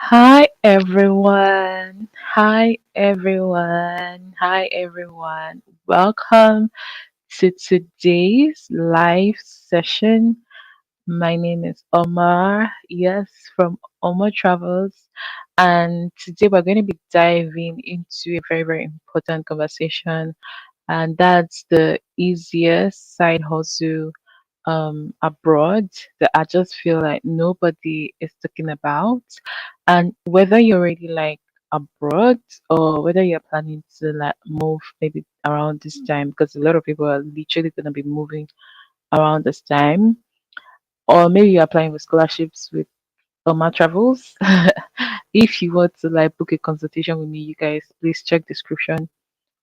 Hi everyone. Hi everyone. Hi everyone. Welcome to today's live session. My name is Omar. Yes, from Omar Travels. And today we're going to be diving into a very, very important conversation, and that's the easiest side hustle abroad that I just feel like nobody is talking about. And whether you're already like abroad or whether you're planning to like move maybe around this time, because a lot of people are literally going to be moving around this time, or maybe you're applying for scholarships with my travels. If you want to like book a consultation with me, you guys please check description.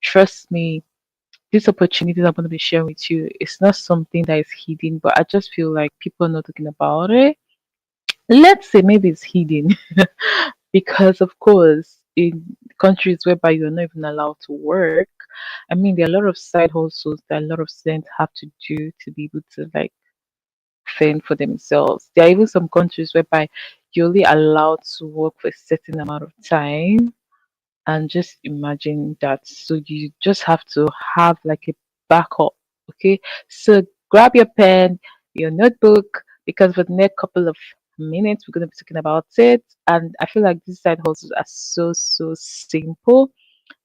Trust me, this opportunity that I'm going to be sharing with you, it's not something that is hidden, but I just feel like people are not talking about it. Let's say maybe it's hidden because, of course, in countries whereby you're not even allowed to work, I mean, there are a lot of side hustles that a lot of students have to do to be able to like fend for themselves. There are even some countries whereby you're only allowed to work for a certain amount of time, and just imagine that. So you just have to have like a backup. Okay, so grab your pen, your notebook, because for the next couple of minutes we're going to be talking about it. And I feel like these side hustles are so simple,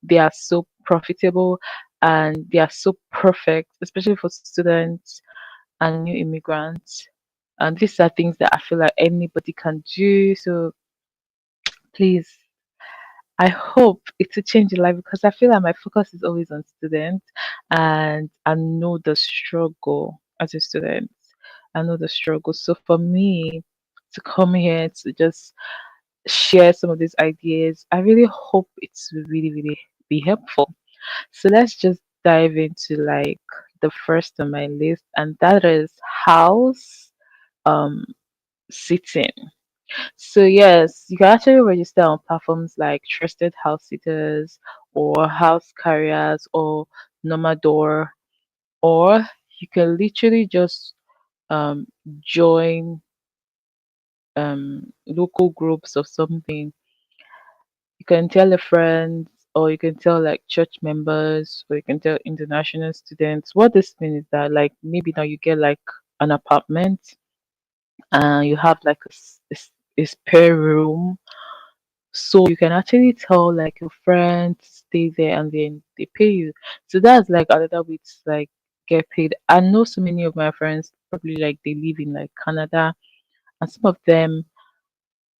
they are so profitable, and they are so perfect, especially for students and new immigrants. And these are things that I feel like anybody can do. So please, I hope it will change your life, because I feel like my focus is always on students, and I know the struggle as a student. I know the struggle. So for me to come here to just share some of these ideas, I really hope it's really be helpful. So let's just dive into like the first on my list, and that is house um sitting. So yes, you can actually register on platforms like Trusted House Sitters or House Carriers or Nomador, or you can literally just um, join local groups or something. You can tell a friend, or you can tell like church members, or you can tell international students. What this means is that like maybe now you get like an apartment, and you have like a spare room. So you can actually tell like your friends stay there and then they pay you. So that's like another way to like get paid. I know so many of my friends probably like they live in like Canada, and some of them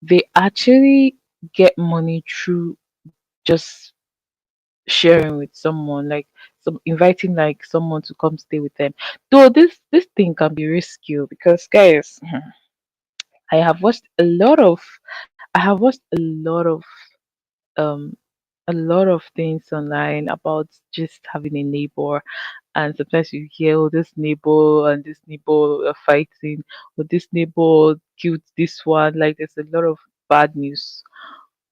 they actually get money through just sharing with someone, like some inviting like someone to come stay with them. Though this thing can be risky, because guys, I have watched a lot of I have watched um a lot of things online about just having a neighbor, and sometimes you hear, oh, this neighbor and this neighbor are fighting, or this neighbor killed this one. Like there's a lot of bad news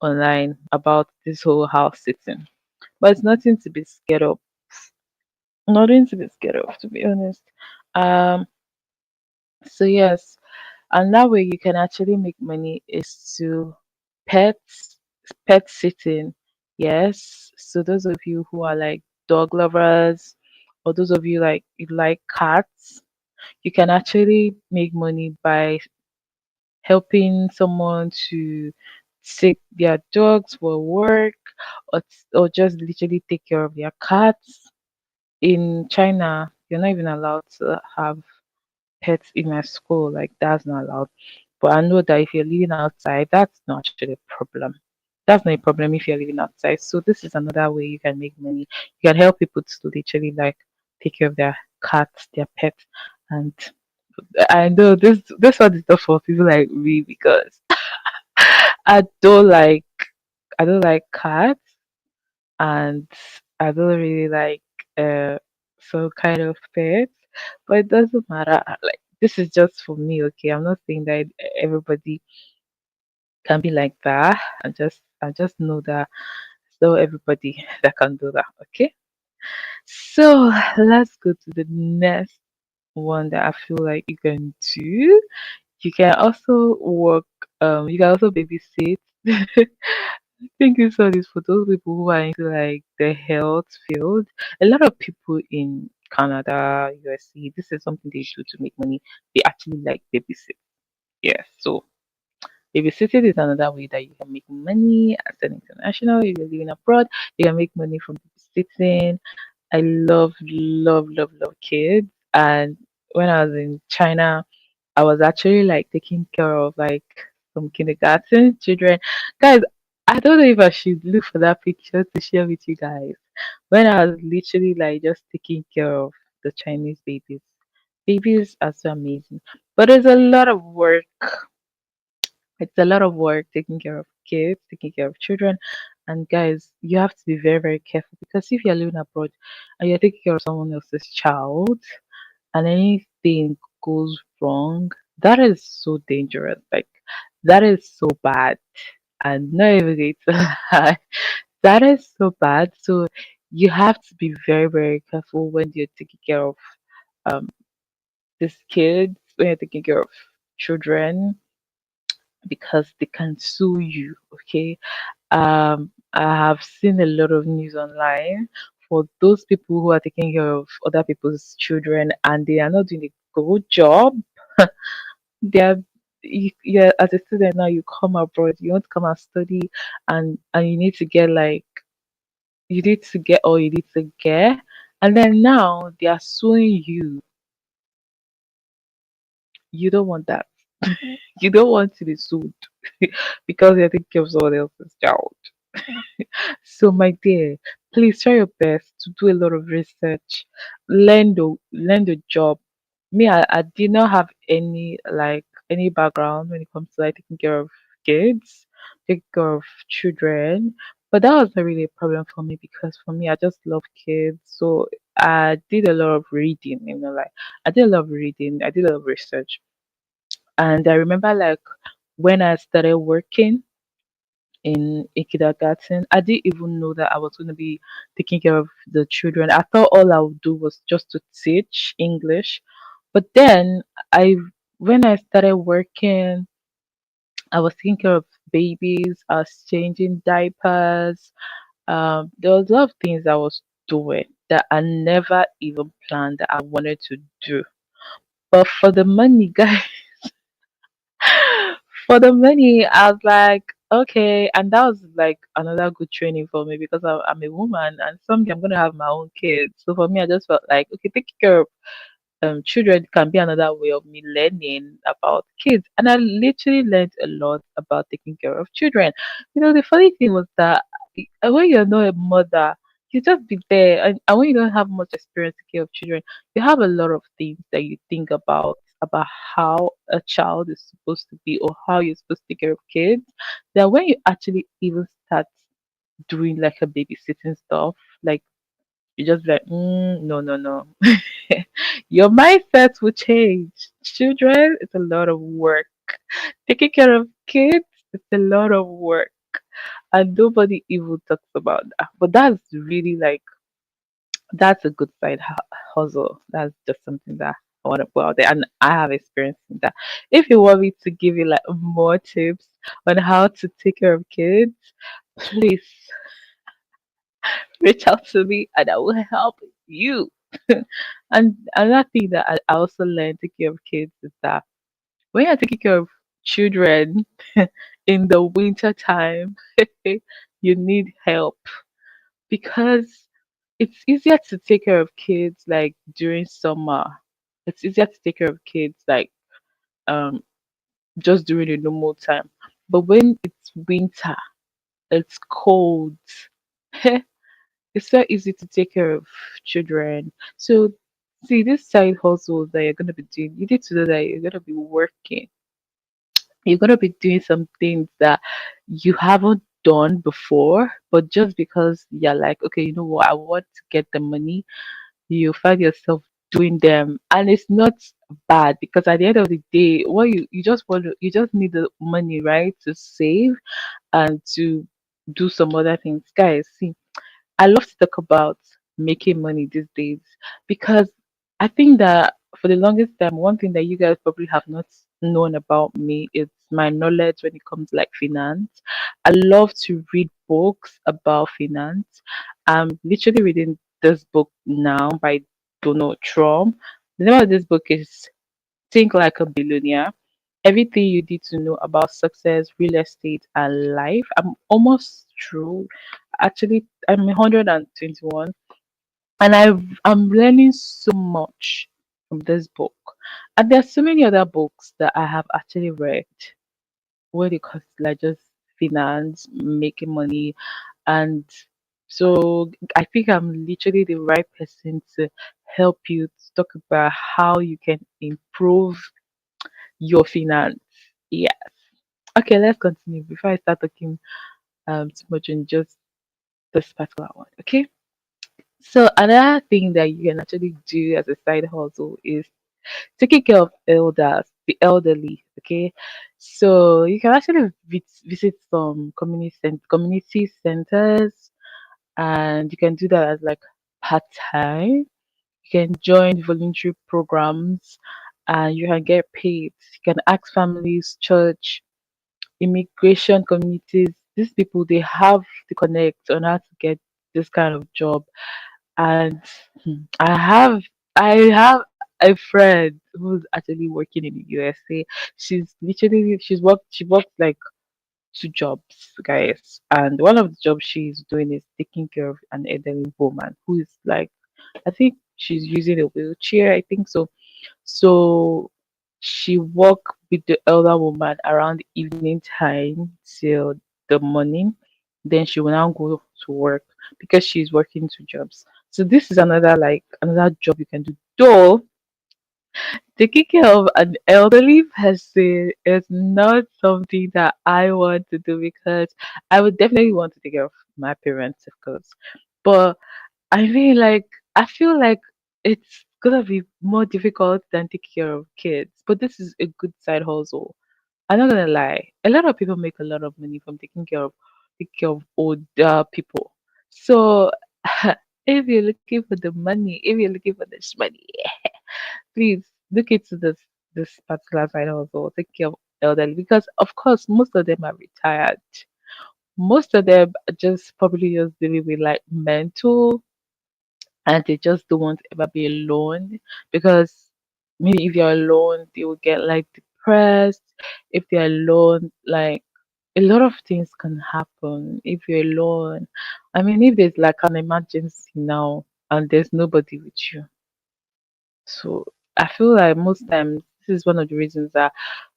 online about this whole house sitting, but it's nothing to be scared of. Nothing to be scared of, to be honest. um so yes, another way you can actually make money is to pets pet sitting. Yes. So those of you who are like dog lovers, or those of you like you like cats, you can actually make money by helping someone to take their dogs for work, or just literally take care of their cats. In China, you're not even allowed to have pets in my school. Like that's not allowed. But I know that if you're living outside, that's not actually a problem. That's not a problem if you're living outside. So this is another way you can make money. You can help people to literally like take care of their cats, their pets. And I know this one is not for people like me, because I don't like I don't like cats, and I don't really like uh some kind of pets, but it doesn't matter. Like this is just for me, okay? I'm not saying that everybody can be like that. I just know that it's not everybody that can do that, okay? So let's go to the next one that I feel like you can do. You can also work, you can also babysit. Thank you so much for those people who are into like the health field. A lot of people in Canada, USA, this is something they do to make money. They actually like babysit. Yes, so babysitting is another way that you can make money as an international. If you're living abroad, you can make money from babysitting. I love, love, love, love kids. And when I was in China, I was actually like taking care of like some kindergarten children. Guys, I don't know if I should look for that picture to share with you guys. When I was literally like just taking care of the Chinese babies. Babies are so amazing. But there's a lot of work. It's a lot of work taking care of kids, taking care of children. And guys, you have to be very, very careful because if you're living abroad and you're taking care of someone else's child and anything goes wrong, that is so dangerous. Like, that is so bad. And not even going to lie, that is so bad. So, you have to be very, very careful when you're taking care of um, these kids, when you're taking care of children, because they can sue you. Okay, I have seen a lot of news online for those people who are taking care of other people's children and they are not doing a good job. They are, yeah, as a student now, you come abroad, you want to come and study, and you need to get like you need to get all you need to get, and then now they are suing you. You don't want that. You don't want to be sued because you're taking care of someone else's child. So, my dear, please try your best to do a lot of research, learn the job. Me, I did not have any background when it comes to like taking care of kids, taking care of children. But that was not really a problem for me because for me, I just love kids. So I did a lot of reading, like I did a lot of reading, I did a lot of research. And I remember like when I started working in a kindergarten. I didn't even know that I was going to be taking care of the children. I thought all I would do was just to teach English. But then I, when I started working, I was taking care of babies. I was changing diapers. There was a lot of things I was doing that I never even planned that I wanted to do. But for the money, guys, for the money, I was like, okay, and that was like another good training for me because I'm a woman and someday I'm gonna have my own kids. So for me, I just felt like, okay, taking care of children can be another way of me learning about kids. And I literally learned a lot about taking care of children. The funny thing was that when you're not a mother, you just be there. And when you don't have much experience taking care of children, you have a lot of things that you think about how a child is supposed to be or how you're supposed to take care of kids. That when you actually even start doing like a babysitting stuff, like you just be like, no, no, no. Your mindset will change. Children, it's a lot of work. Taking care of kids, it's a lot of work. And nobody even talks about that. But that's really like, that's a good side hustle. That's just something that I want to put out there. And I have experience in that. If you want me to give you like more tips on how to take care of kids, please reach out to me and I will help you. And another thing that I also learned taking care of kids is that when you're taking care of children in the winter time, you need help because it's easier to take care of kids like during summer. It's easier to take care of kids like um just during the normal time. But when it's winter, it's cold. It's so easy to take care of children. So, see, this side hustle that you're going to be doing, you need to know that you're going to be working. You're going to be doing some things that you haven't done before, but just because you're like, okay, you know what, I want to get the money, you find yourself doing them. And it's not bad because at the end of the day, what you just you just need the money, right, to save and to do some other things. Guys, see, I love to talk about making money these days because I think that for the longest time, one thing that you guys probably have not known about me is my knowledge when it comes to like finance. I love to read books about finance. I'm literally reading this book now by Donald Trump. The name of this book is Think Like a Billionaire. Everything you need to know about success, real estate, and life. I'm almost through. Actually, I'm 121, and I'm learning so much from this book. And there's so many other books that I have actually read where it comes to like just finance, making money, and so I think I'm literally the right person to help you to talk about how you can improve your finance. Yeah. Okay, let's continue before I start talking too much on just this particular one. Okay. So another thing that you can actually do as a side hustle is taking care of elders, the elderly. Okay. So you can actually visit some community centers, and you can do that as like part time. You can join voluntary programs, and you can get paid. You can ask families, church, immigration communities. These people, they have the connect on how to get this kind of job. And I have a friend who's actually working in the USA. She worked like two jobs, guys. And one of the jobs she's doing is taking care of an elderly woman who is like, I think she's using a wheelchair, I think so. So she worked with the elder woman around evening time till the morning. Then she will now go to work because she's working two jobs. So this is another job you can do. Though taking care of an elderly person is not something that I want to do because I would definitely want to take care of my parents, of course. But I mean, like, I feel like it's gonna be more difficult than taking care of kids. But this is a good side hustle. I'm not gonna lie. A lot of people make a lot of money from taking care of older people. So if you're looking for the money, if you're looking for this money, please look into this particular side hustle. Take care of elderly because of course most of them are retired. Most of them are just probably just dealing with like mental, and they just don't want to ever be alone because maybe if you're alone they will get like depressed. If they're alone, like a lot of things can happen if you're alone. I mean, if there's like an emergency now and there's nobody with you, so I feel like most times this is one of the reasons that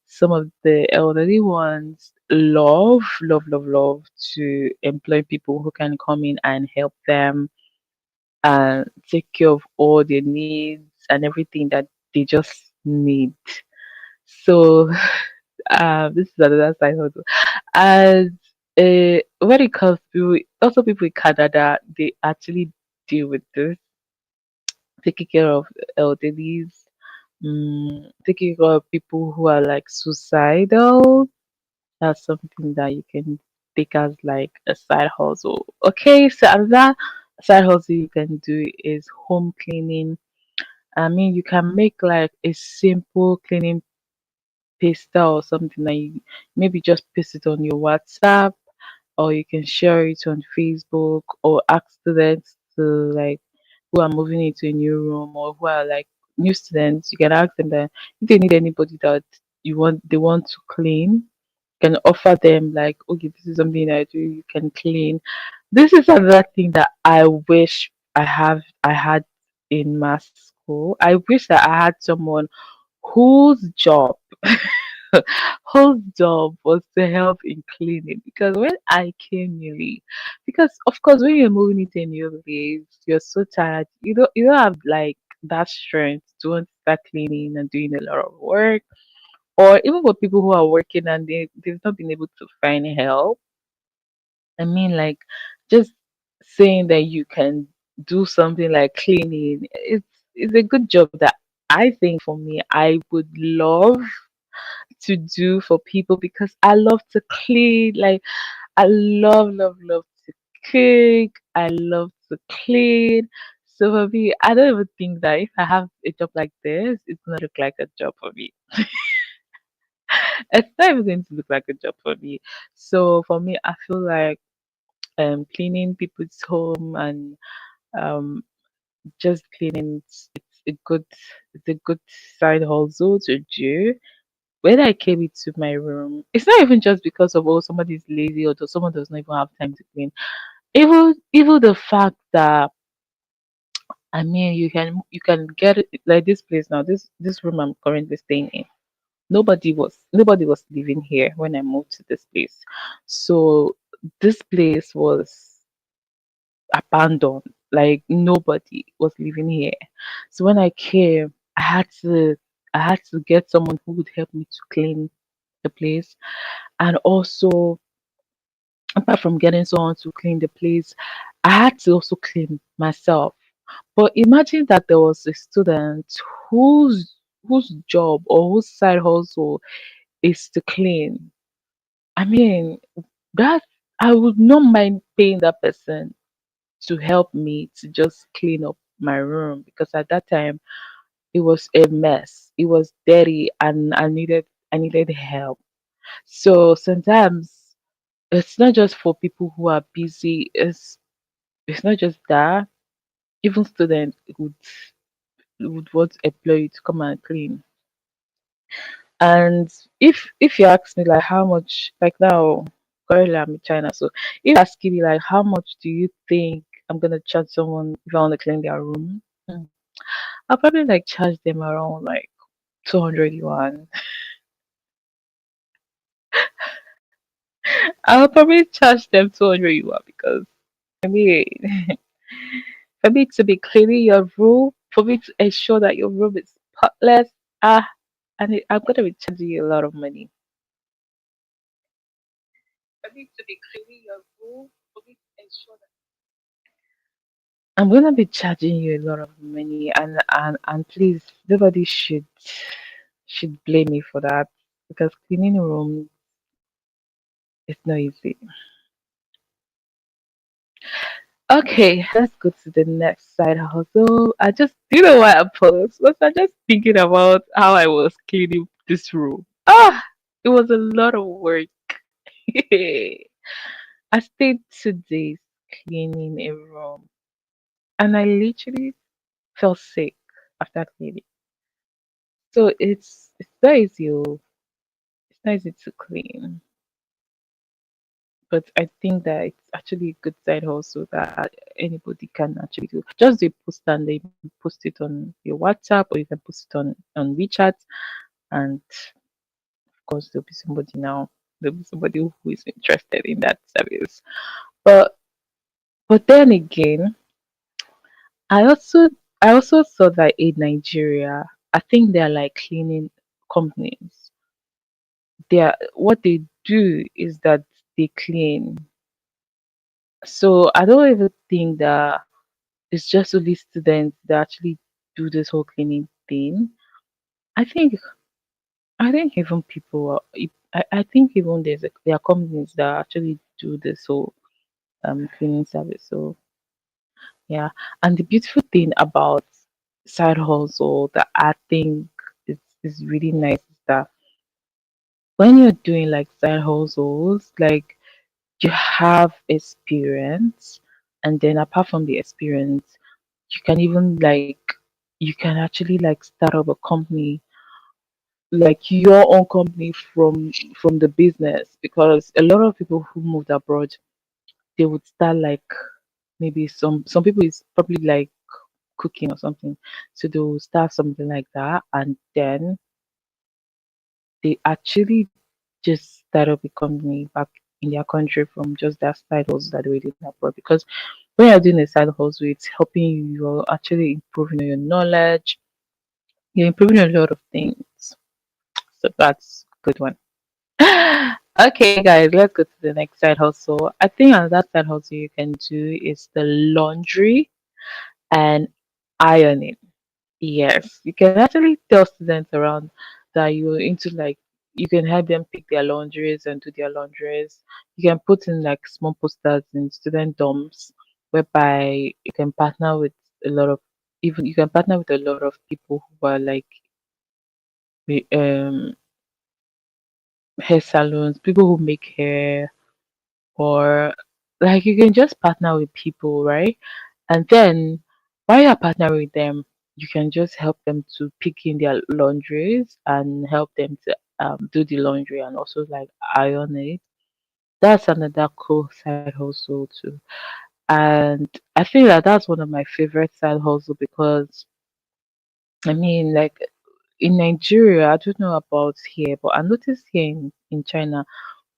some of the elderly ones love to employ people who can come in and help them and take care of all their needs and everything that they just need. So this is another side hustle. And when it comes to also people in Canada, they actually deal with this, taking care of elderlies, taking care of people who are like suicidal. That's something that you can take as like a side hustle. Okay, so another side hustle you can do is home cleaning. I mean, you can make like a simple cleaning pasta or something that you maybe just paste it on your WhatsApp, or you can share it on Facebook, or ask students to like who are moving into a new room or who are like new students. You can ask them that if they need anybody that they want to clean, you can offer them like, okay, this is something I do, you can clean. This is another thing that I wish I had in my school. I wish that I had someone whose job whose job was to help in cleaning, because when I came newly, because of course when you're moving into a new place, you're so tired. You don't have like that strength to want to start cleaning and doing a lot of work. Or even for people who are working and they've not been able to find help. I mean, like, just saying that you can do something like cleaning, it's a good job that I think for me I would love to do for people because I love to clean. Like, I love to cook. I love to clean. So for me, I don't even think that if I have a job like this, it's gonna look like a job for me. It's not even going to look like a job for me. So for me, I feel like cleaning people's home and um just cleaning it's a good it's a good side hustle to do. When I came into my room, it's not even just because of somebody's lazy or someone does not even have time to clean. Even the fact that I mean you can get it like this place now, this room I'm currently staying in. Nobody was living here when I moved to this place. So this place was abandoned. Like nobody was living here. So when I came, I had to get someone who would help me to clean the place. And also, apart from getting someone to clean the place, I had to also clean myself. But imagine that there was a student whose job or whose side hustle is to clean. I mean, that I would not mind paying that person to help me to just clean up my room because at that time it was a mess. It was dirty and I needed help. So sometimes it's not just for people who are busy, it's not just that. Even students would want to employ you to come and clean. And if you ask me like how much like now currently I'm in China, so if you ask me like how much do you think I'm gonna charge someone if I want to clean their room? I'll probably like charge them around like 200 yuan. I'll probably charge them 200 yuan because I mean for me to be cleaning your room, for me to ensure that your room is spotless, ah I'm gonna be charging you a lot of money. For me to be cleaning your room, for me to ensure that I'm gonna be charging you a lot of money, and please, nobody should blame me for that because cleaning a room is not easy. Okay, let's go to the next side hustle. I just, you know why I paused? Was I just thinking about how I was cleaning this room? Ah, it was a lot of work. I stayed 2 days cleaning a room, and I literally felt sick after cleaning. So it's not easy. It's not easy to clean, but I think that it's actually a good side hustle that anybody can actually do. Just do a post and they post it on your WhatsApp or you can post it on WeChat, and of course there'll be somebody now. There'll be somebody who is interested in that service. But but then again, I also I also saw that in Nigeria, I think they're like cleaning companies. What they do is that they clean. So I don't even think that it's just only students that actually do this whole cleaning thing. I think I think even people I think even there are companies that actually do this whole cleaning service. So yeah. And the beautiful thing about side hustle that I think is really nice is that when you're doing like side hustles, like you have experience, and then apart from the experience you can even like you can actually like start up a company, like your own company from the business, because a lot of people who moved abroad, they would start like maybe some people is probably like cooking or something, so they will start something like that, and then they actually just start up a company back in their country from just that side hustle that they were doing abroad. Because when you're doing a side hustle, it's helping you. You're actually improving on your knowledge. You're improving a lot of things. So that's a good one. Okay, guys, let's go to the next side hustle. I think another side hustle you can do is the laundry and ironing. Yes, you can actually tell students around that you're into like you can help them pick their laundries and do their laundries. You can put in like small posters in student dorms whereby you can partner with a lot of, even you can partner with a lot of people who are like the, hair salons, people who make hair, or like you can just partner with people, right? And then while you're partnering with them, you can just help them to pick in their laundries and help them to do the laundry and also like iron it. That's another cool side hustle too. And I think that that's one of my favorite side hustle because I mean, like in Nigeria, I don't know about here, but I noticed here in China,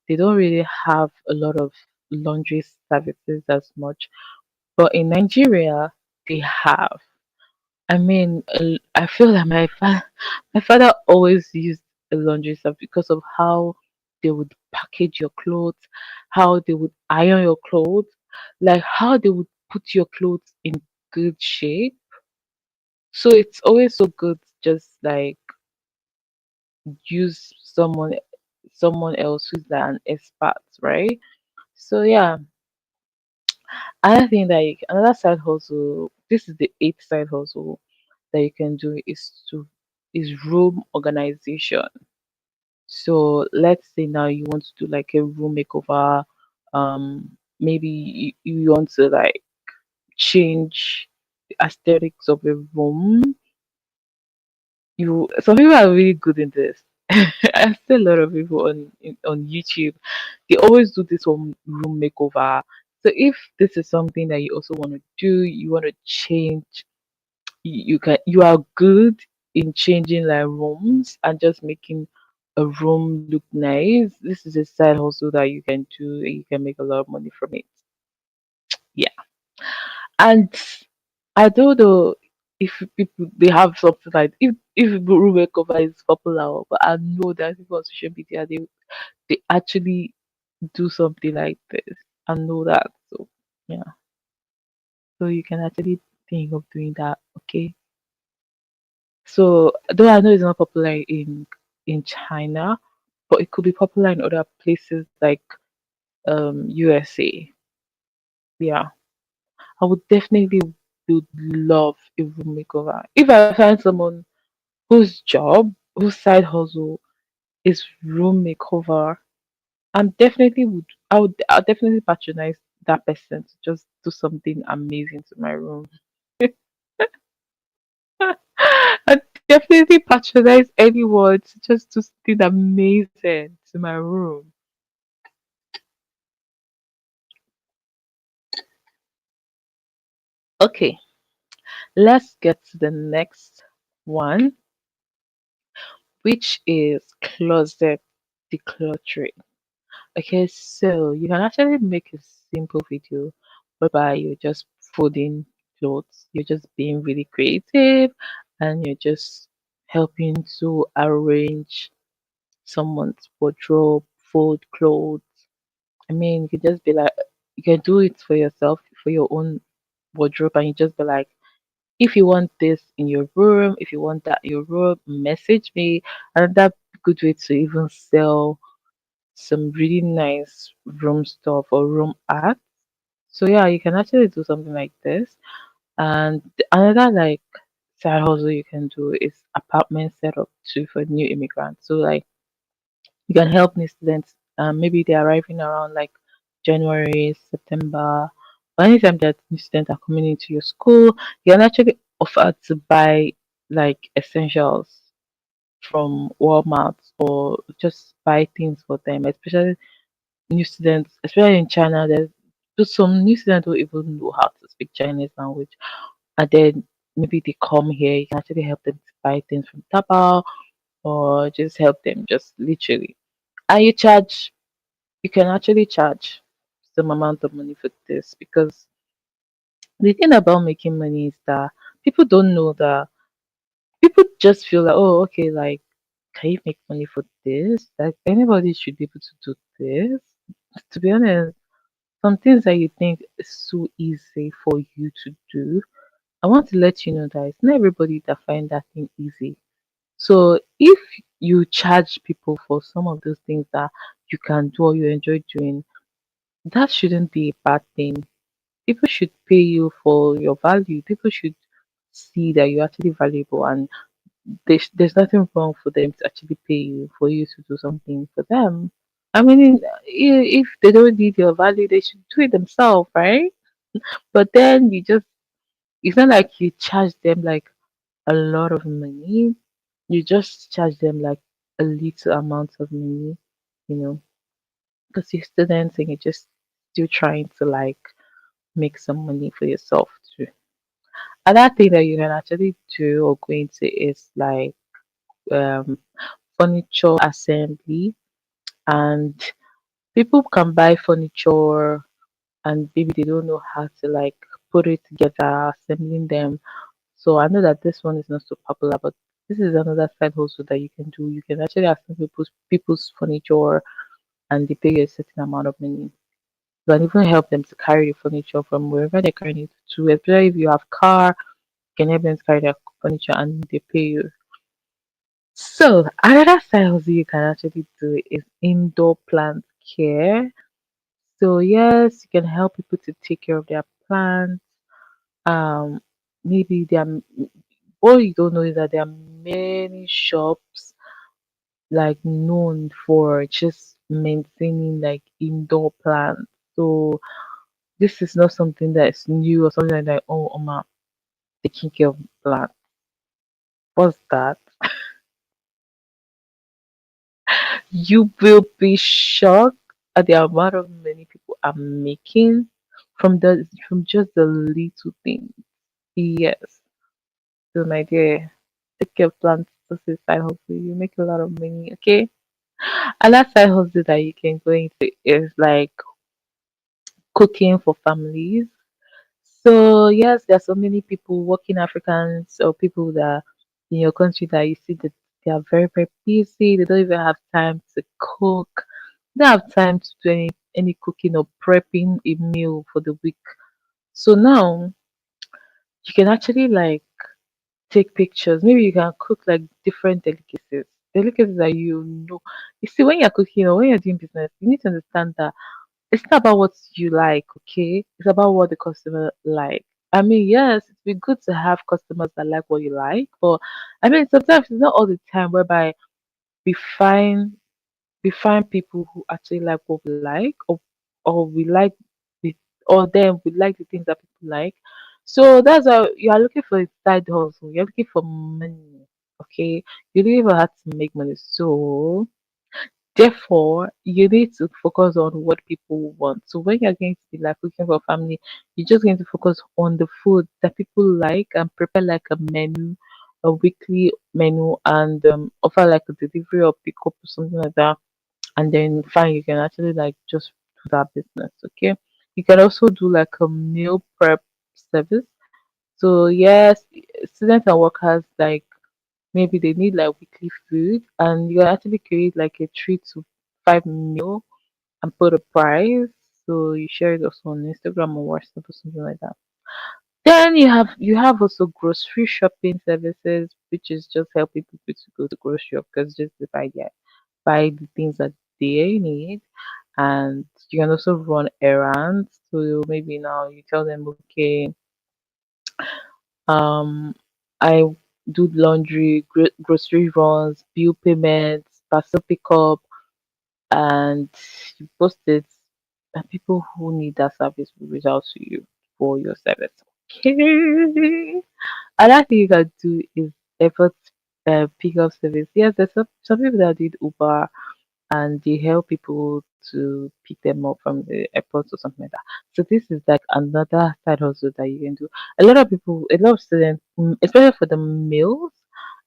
they don't really have a lot of laundry services as much. But in Nigeria, they have. I mean, I feel that my father always used a laundry service because of how they would package your clothes, how they would iron your clothes, like how they would put your clothes in good shape. So it's always so good, just like use someone else who's like an expert, right? So yeah, another thing that another side hustle. This is the eighth side hustle that you can do is room organization. So let's say now you want to do like a room makeover. Maybe you want to like change the aesthetics of a room. You Some people are really good in this. I see a lot of people on YouTube. They always do this home room makeover. So if this is something that you also want to do, you want to change, you are good in changing like rooms and just making a room look nice. This is a side hustle that you can do and you can make a lot of money from it. Yeah. And I don't know if people they have something like if room makeover is popular, but I know that people on social media they actually do something like this. I know that. So yeah. So you can actually think of doing that. Okay. So though I know it's not popular in China, but it could be popular in other places like USA. Yeah. I would definitely would love a room makeover. If I find someone whose side hustle is room makeover, I'll definitely patronize that person to just do something amazing to my room. I definitely patronize anyone to just do something amazing to my room. Okay, let's get to the next one, which is closet decluttering. Okay, so you can actually make a simple video whereby you're just folding clothes, you're just being really creative, and you're just helping to arrange someone's wardrobe, fold clothes. I mean, you can just be like, you can do it for yourself, for your own wardrobe, and you just be like, if you want this in your room, if you want that in your room, message me. And that good way to even sell some really nice room stuff or room art. So yeah, you can actually do something like this. And another like side hustle you can do is apartment setup too for new immigrants. So like you can help new students. Maybe they're arriving around like January, September, or anytime that new students are coming into your school, you can actually offer to buy like essentials from Walmart or just buy things for them, especially new students, especially in China. There's just some new students don't even know how to speak Chinese language, and then maybe they come here. You can actually help them to buy things from Taobao or just help them just literally. And you can actually charge some amount of money for this because the thing about making money is that people don't know that people just feel like, oh, okay, like, can you make money for this? Like, anybody should be able to do this. To be honest, some things that you think is so easy for you to do, I want to let you know that it's not everybody that find that thing easy. So if you charge people for some of those things that you can do or you enjoy doing, that shouldn't be a bad thing. People should pay you for your value. People should see that you're actually valuable, and there's nothing wrong for them to actually pay you for you to do something for them. I mean, if they don't need your value, they should do it themselves, right? But then it's not like you charge them like a lot of money. You just charge them like a little amount of money, you know, because you're students and you're just still trying to like make some money for yourself too. Another thing that you can actually do or go into is like um, furniture assembly, and people can buy furniture and maybe they don't know how to like put it together, assembling them. So I know that this one is not so popular, but this is another side hustle that you can do. You can actually assemble people's furniture and they pay you a certain amount of money. You can even help them to carry the furniture from wherever they're carrying it to, especially if you have car, you can help them to carry their furniture and they pay you. So another side hustle you can actually do is indoor plant care. So yes, you can help people to take care of their plants. Um, maybe there are, what you don't know is that there are many shops like known for just maintaining like indoor plants. So this is not something that is new or something like that. Oh, Oma, taking care of plants. What's that? You will be shocked at the amount of money people are making from just the little things. Yes. So my dear, take care of plants. This is side hustle. You make a lot of money. Okay. Another side hustle that you can go into is like cooking for families. So yes, there are so many people, working Africans or people that in your country that you see that they are very, very busy. They don't even have time to cook. They don't have time to do any cooking or prepping a meal for the week. So now you can actually like take pictures. Maybe you can cook like different delicacies. Delicacies that you know. You see, when you're cooking or when you're doing business, you need to understand that it's not about what you like, okay? It's about what the customer like. I mean, yes, it'd be good to have customers that like what you like, but I mean, sometimes it's not all the time whereby we find we find people who actually like what we like, or we like the or them we like the things that people like. So that's why you are looking for a side hustle. You're looking for money, okay? You're looking for how to make money. So therefore, you need to focus on what people want. So when you're going to be like cooking for family, you're just going to focus on the food that people like and prepare like a menu, a weekly menu, and offer like a delivery or pick up or something like that. And then fine, you can actually like just do that business. Okay. You can also do like a meal prep service. So yes, students and workers like maybe they need like weekly food, and you can actually create like a 3 to 5 meal and put a price. So you share it also on Instagram or WhatsApp or something like that. Then you have also grocery shopping services, which is just helping people to go to grocery shop because just to buy the things that they need. And you can also run errands. So maybe now you tell them, okay, um, I do laundry, grocery runs, bill payments, parcel pickup, and you post it, and people who need that service will reach out to you for your service. Okay. Another thing you can do is effort pickup service. Yes, there's some people that did Uber and they help people to pick them up from the airport or something like that. So this is like another side hustle that you can do. A lot of students, especially for the males,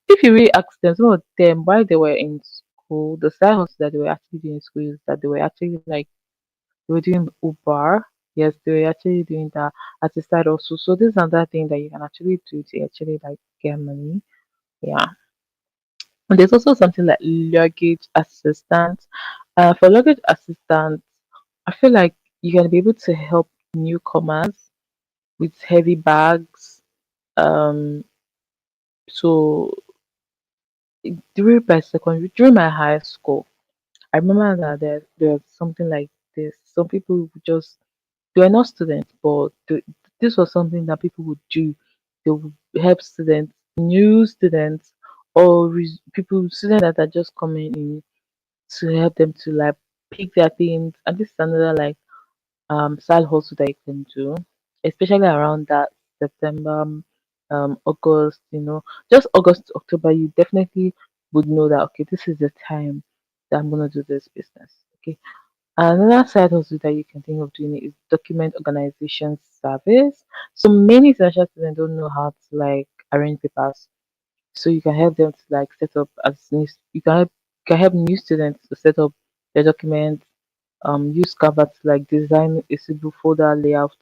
if you really ask them, some of them while they were in school, the side hustle that they were actually doing in school is that they were actually like they were doing Uber. Yes, they were actually doing that as a side hustle. So this is another thing that you can actually do to actually like get money. Yeah. And there's also something like luggage assistance. For luggage assistance, I feel like you're gonna be able to help newcomers with heavy bags. Um, so during my high school, I remember that there was something like this. Some people would just they were not students, but this was something that people would do. They would help students, new students, or people students that are just coming in to help them to like pick their things. And this is another like side hustle that you can do, especially around that September, August. Just August, October. You definitely would know that okay, this is the time that I'm gonna do this business. Okay. Another side hustle that you can think of doing is document organization service. So many international students don't know how to like arrange papers. So you can help them to like set up as new, you can help new students to set up their documents, use Canva to like design a simple folder layout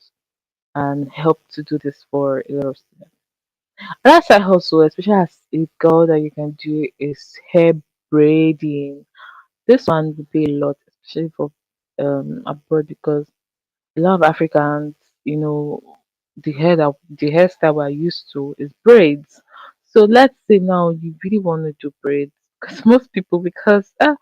and help to do this for a lot of students. Another side hustle, especially as a girl that you can do is hair braiding. This one would be a lot, especially for abroad because a lot of Africans, you know, the hairstyle we're used to is braids. So let's say now you really want to do braids, because most people because hair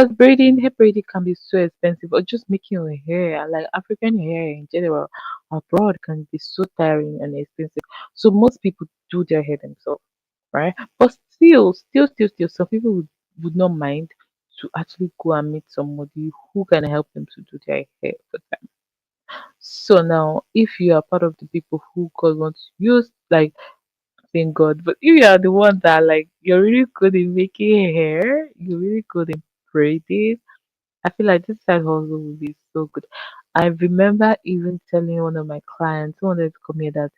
braiding can be so expensive, or just making your hair like African hair in general abroad can be so tiring and expensive. So most people do their hair themselves, right? But still, some people would not mind to actually go and meet somebody who can help them to do their hair for them. So now, if you are part of the people who God wants to use, like thank God, but if you are the one that like you're really good in making hair, you're really good in braiding, I feel like this side hustle would be so good. I remember even telling one of my clients who wanted to come here that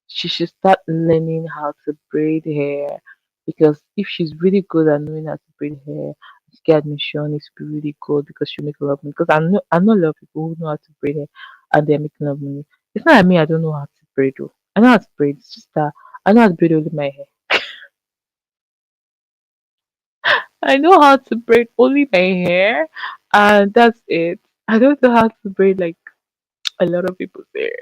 she should start learning how to braid hair, because if she's really good at knowing how to braid hair, she get admission, it should be really good because she'll make a lot of money. Because I know a lot of people who know how to braid hair and they're making a lot of money. It's not like me, I don't know how to braid though. I know how to braid, it's just that I know how to braid only my hair. I know how to braid only my hair and that's it. I don't know how to braid like a lot of people's hair.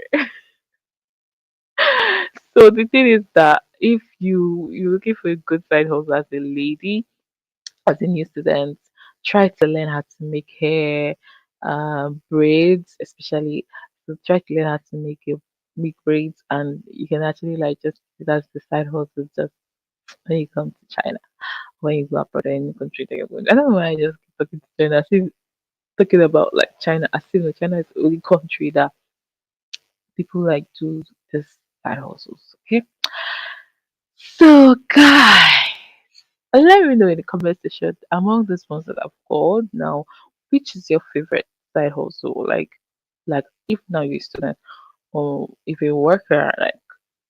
So the thing is that if you're looking for a good side hustle as a lady, as a new student, try to learn how to make hair, braids, especially. So try to learn how to make braids, and you can actually like just that's the side hustle just when you come to China, when you go abroad or any country that you're going. I don't know why I just keep talking to China. I see talking about like China. I see that China is the only country that people like do this side hustles. Okay, so guys. Let me know in the comment section among these ones that I've called now, which is your favorite side hustle? Like if now you're a student or if you're a worker, like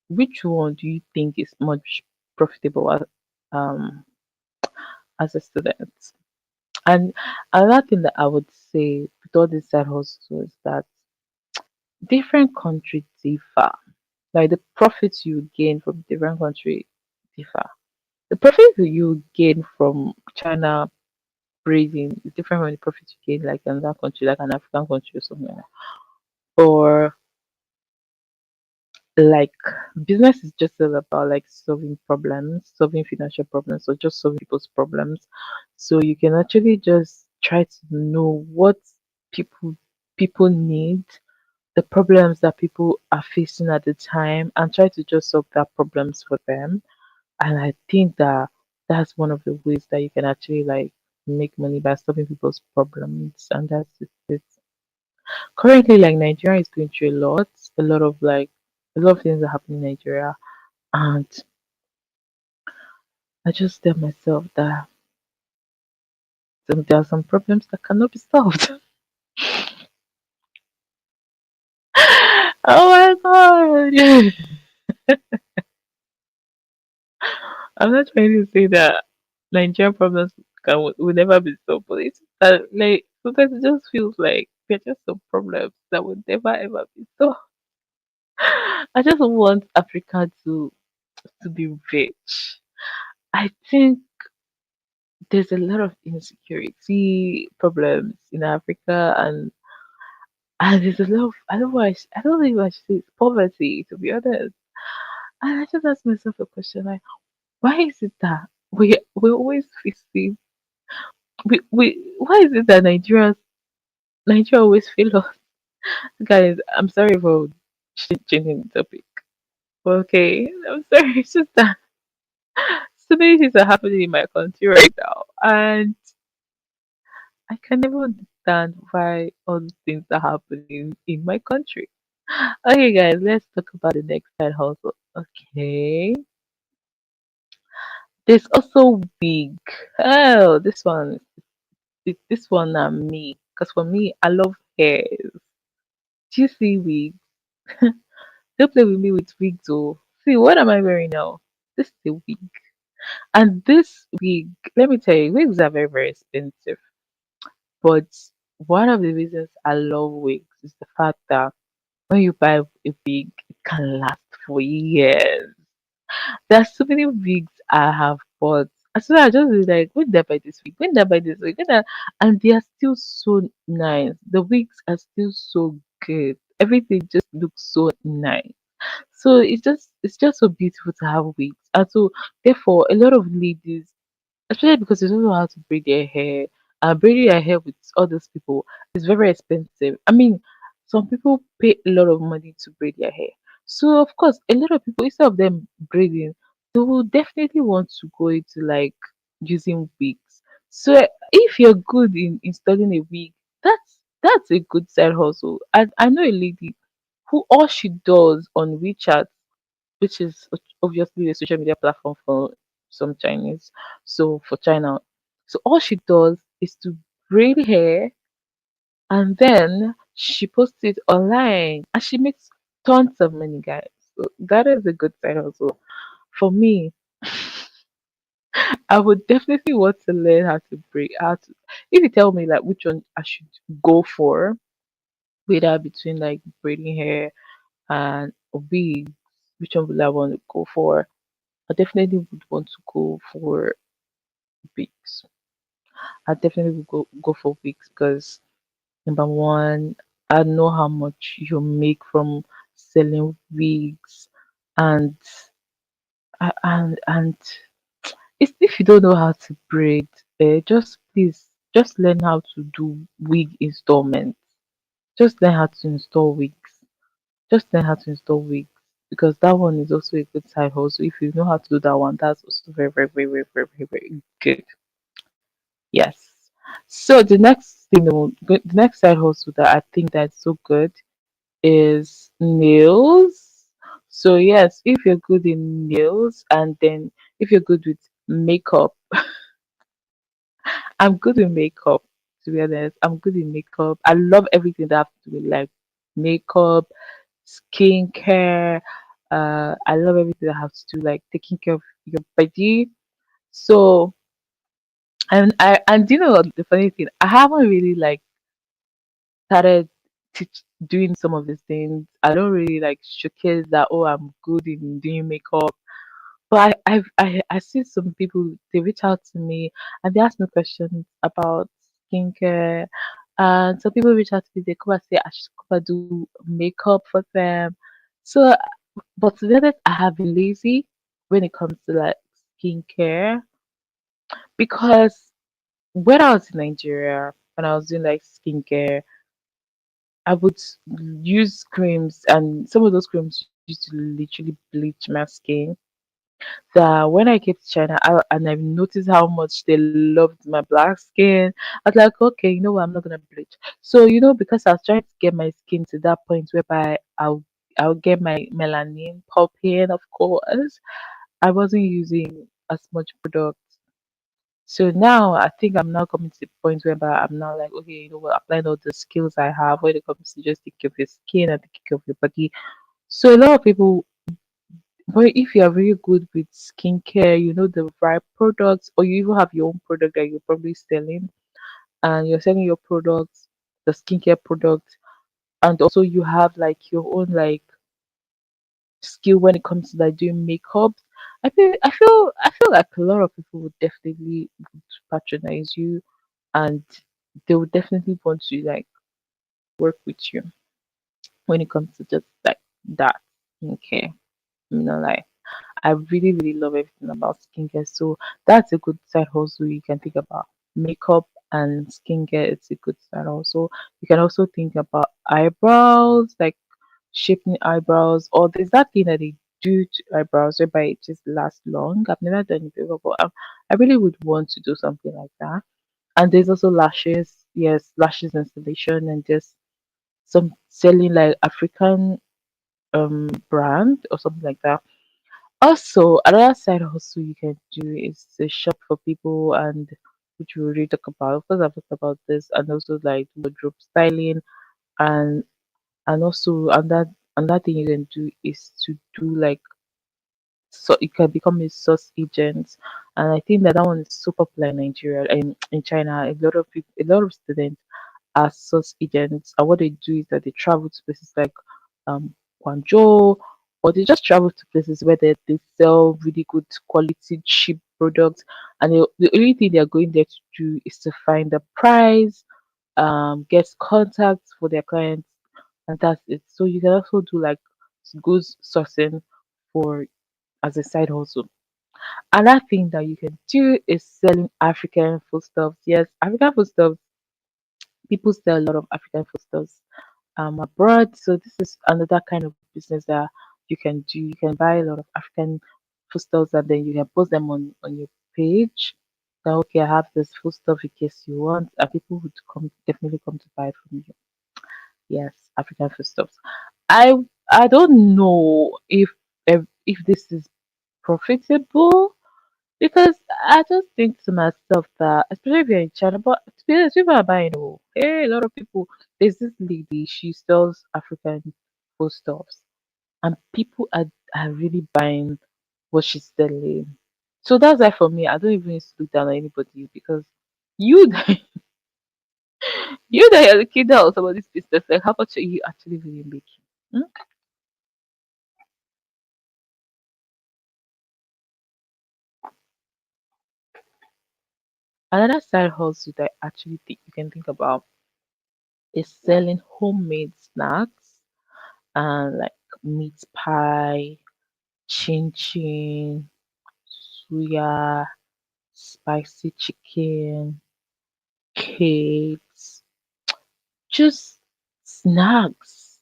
which one do you think is much profitable as a student? And another thing that I would say with all these side hustles is that different countries differ. Like the profits you gain from different countries differ. The profits that you gain from China breathing is different from the profit you gain like in another country, like an African country or something like that. Or like business is just all about like solving problems, solving financial problems, or just solving people's problems. So you can actually just try to know what people people need, the problems that people are facing at the time, and try to just solve their problems for them. And I think that that's one of the ways that you can actually like make money by solving people's problems. And that's just it. Currently, like Nigeria is going through a lot of things are happening in Nigeria. And I just tell myself that there are some problems that cannot be solved. Oh my god. I'm not trying to say that Nigerian problems will never be solved, but it's that like sometimes it just feels like they're just some problems that will never ever be solved. I just want Africa to be rich. I think there's a lot of insecurity problems in Africa, and there's a lot of I don't think I should say it's poverty, to be honest. And I just ask myself a question like, why is it that we always facing we why is it that Nigeria always fail us? Guys, I'm sorry for changing the topic. Okay, I'm sorry. It's just that so many things are happening in my country right now, and I can never understand why all these things are happening in my country. Okay, guys, let's talk about the next side hustle. Okay, there's also wig. Oh, this one, me. Because for me, I love hair. Do you see wig? Don't play with me with wigs, oh. See, what am I wearing now? This is a wig. And this wig, let me tell you, wigs are very, very expensive. But one of the reasons I love wigs is the fact that when you buy a wig, it can last for years. There are so many wigs I have bought. And so I just was like, when did I buy this wig? When did I buy this wig? And they are still so nice. The wigs are still so good. Everything just looks so nice. So it's just so beautiful to have wigs. And so therefore a lot of ladies, especially because they don't know how to braid their hair, and braiding their hair with all those people is very expensive. I mean, some people pay a lot of money to braid their hair. So of course a lot of people, instead of them braiding, they will definitely want to go into like using wigs. So if you're good in installing a wig, that's a good side hustle. And I know a lady who all she does on WeChat, which is obviously a social media platform for some Chinese, so for China. So all she does is to braid hair, and then she posts it online and she makes tons of money, guys. So that is a good side also. For me, I would definitely want to learn how to braid. How to, if you tell me like which one I should go for, whether between like braiding hair and wigs, which one would I want to go for? I definitely would want to go for wigs. I definitely would go for wigs because number one, I know how much you make from selling wigs, and and it's, if you don't know how to braid, just please just learn how to do wig installments. Just learn how to install wigs. Just learn how to install wigs because that one is also a good side hustle. If you know how to do that one, that's also very, very, very, very, very, very, very good. Yes. So the next thing, the next side hustle that I think that's so good is nails. So yes, if you're good in nails, and then if you're good with makeup, I'm good with makeup. To be honest, I'm good in makeup. I love everything that has to do with like makeup, skincare. I love everything that has to do like taking care of your body. So and you know what the funny thing, I haven't really like started doing some of these things. I don't really like showcase that, oh, I'm good in doing makeup. But I see some people, they reach out to me and they ask me questions about skincare. And some people reach out to me, they come and say I should come and do makeup for them. So, but to be honest, I have been lazy when it comes to like skincare, because when I was in Nigeria, when I was doing like skincare, I would use creams, and some of those creams used to literally bleach my skin. That when I came to China, and I've noticed how much they loved my black skin, I was like, okay, you know what, I'm not gonna bleach. So because I was trying to get my skin to that point whereby I'll get my melanin popping, of course. I wasn't using as much product. So now I think I'm now coming to the point whereby I'm now like, okay, you know what, applying all the skills I have when it comes to just take care of your skin and take care of your body. So a lot of people, but if you are very good with skincare, you know the right products, or you even have your own product that you're probably selling, and you're selling your products, the skincare product, and also you have like your own like skill when it comes to like doing makeup. I feel like a lot of people would definitely would patronize you, and they would definitely want to like work with you when it comes to just like that skincare. Like I really, really love everything about skincare. So that's a good side hustle you can think about. Makeup and skincare. It's a good start also. You can also think about eyebrows, like shaping eyebrows, or there's that thing that they do to eyebrows whereby it just lasts long. I've never done it before, but I really would want to do something like that. And there's also lashes, yes, lashes installation, and just some selling like African brand or something like that. Also, another side hustle you can do is to shop for people, and which we already talk about. Of course, I've talked about this, and also like wardrobe styling, and also another thing you can do is to do like, so you can become a source agent, and I think that one is super popular in Nigeria and in China. A lot of people, a lot of students are source agents, and what they do is that they travel to places like um Guangzhou, or they just travel to places where they sell really good quality cheap products, and the only thing they're going there to do is to find the price, get contacts for their clients, and that's it. So you can also do like goods sourcing for as a side hustle. Another thing that you can do is selling African foodstuffs. Yes, African foodstuffs, people sell a lot of African foodstuffs abroad. So this is another kind of business that you can do. You can buy a lot of African foodstuffs, and then you can post them on your page. That okay, I have this foodstuff in case you want, and people would come definitely come to buy from you. Yes, African foodstuffs. I I don't know if this is profitable, because I just think to myself that, especially if you're in China, but to be honest, people are buying. Oh, hey, a lot of people. There's this lady, she sells African foodstuffs, and people are really buying what she's selling. So that's why for me, I don't even need to look down on anybody, because you, you that you're looking down on somebody's business, like how much are you actually really making? Hmm? Another side hustle that I actually think you can think about is selling homemade snacks, and like meat pie, chin chin, suya, spicy chicken, cakes, just snacks.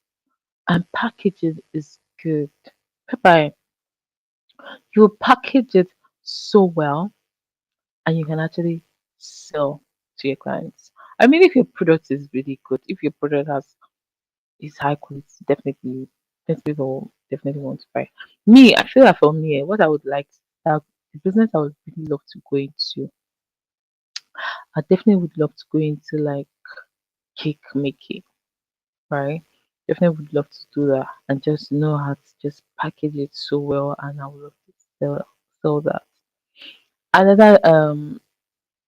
And packaging is good. Pepper, you package it so well, and you can actually sell to your clients. I mean, if your product is really good, if your product has is high quality, definitely people definitely want to buy. Me, I feel like for me, what I would like, the business I would really love to go into, I definitely would love to go into like cake making, right? Definitely would love to do that and just know how to just package it so well, and I would love to sell that.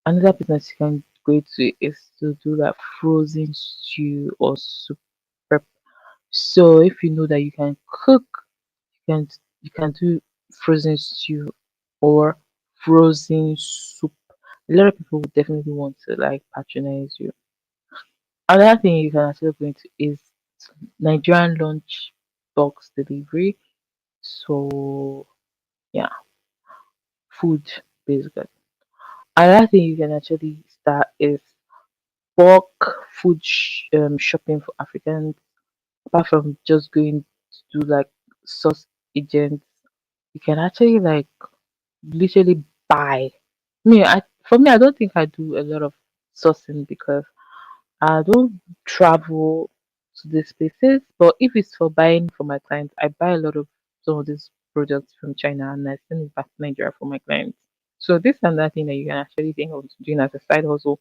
Another business you can go to is to do like frozen stew or soup prep. So if you know that you can cook, can you can do frozen stew or frozen soup. A lot of people would definitely want to like patronize you. Another thing you can actually go into is Nigerian lunch box delivery. So yeah, food basically. Another thing you can actually start is bulk food shopping for Africans. Apart from just going to do like source agents, you can actually like literally buy. For me, I don't think I do a lot of sourcing, because I don't travel to these places. But if it's for buying for my clients, I buy a lot of some of these products from China, and I send it back to Nigeria for my clients. So this is another thing that you can actually think of doing as a side hustle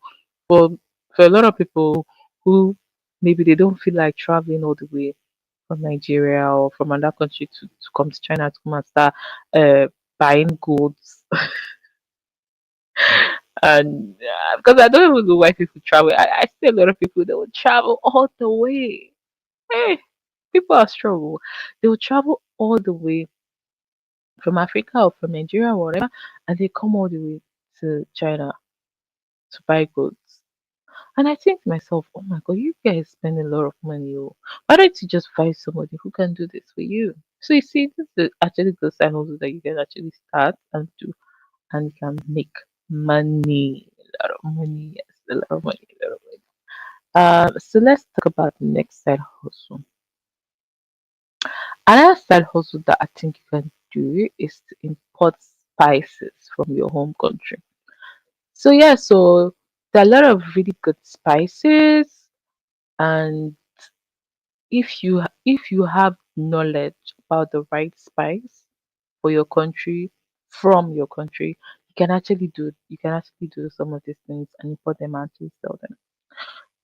for a lot of people who maybe they don't feel like traveling all the way from Nigeria or from another country to come to China to come and start uh, buying goods. And because I don't even know why people travel. I see a lot of people that will travel all the way. Hey, people are struggle. They will travel all the way from Africa or from Nigeria or whatever, and they come all the way to China to buy goods. And I think to myself, oh my god, you guys spend a lot of money. Oh. Why don't you just find somebody who can do this for you? So you see, this is actually the side hustle that you can actually start and do, and you can make money, a lot of money. Yes. a lot of money, a lot of money. So let's talk about the next side hustle. Another side hustle that I think you can do is to import spices from your home country. So yeah, so there are a lot of really good spices, and if you have knowledge about the right spice for your country from your country, you can actually do some of these things and import them and actually sell them.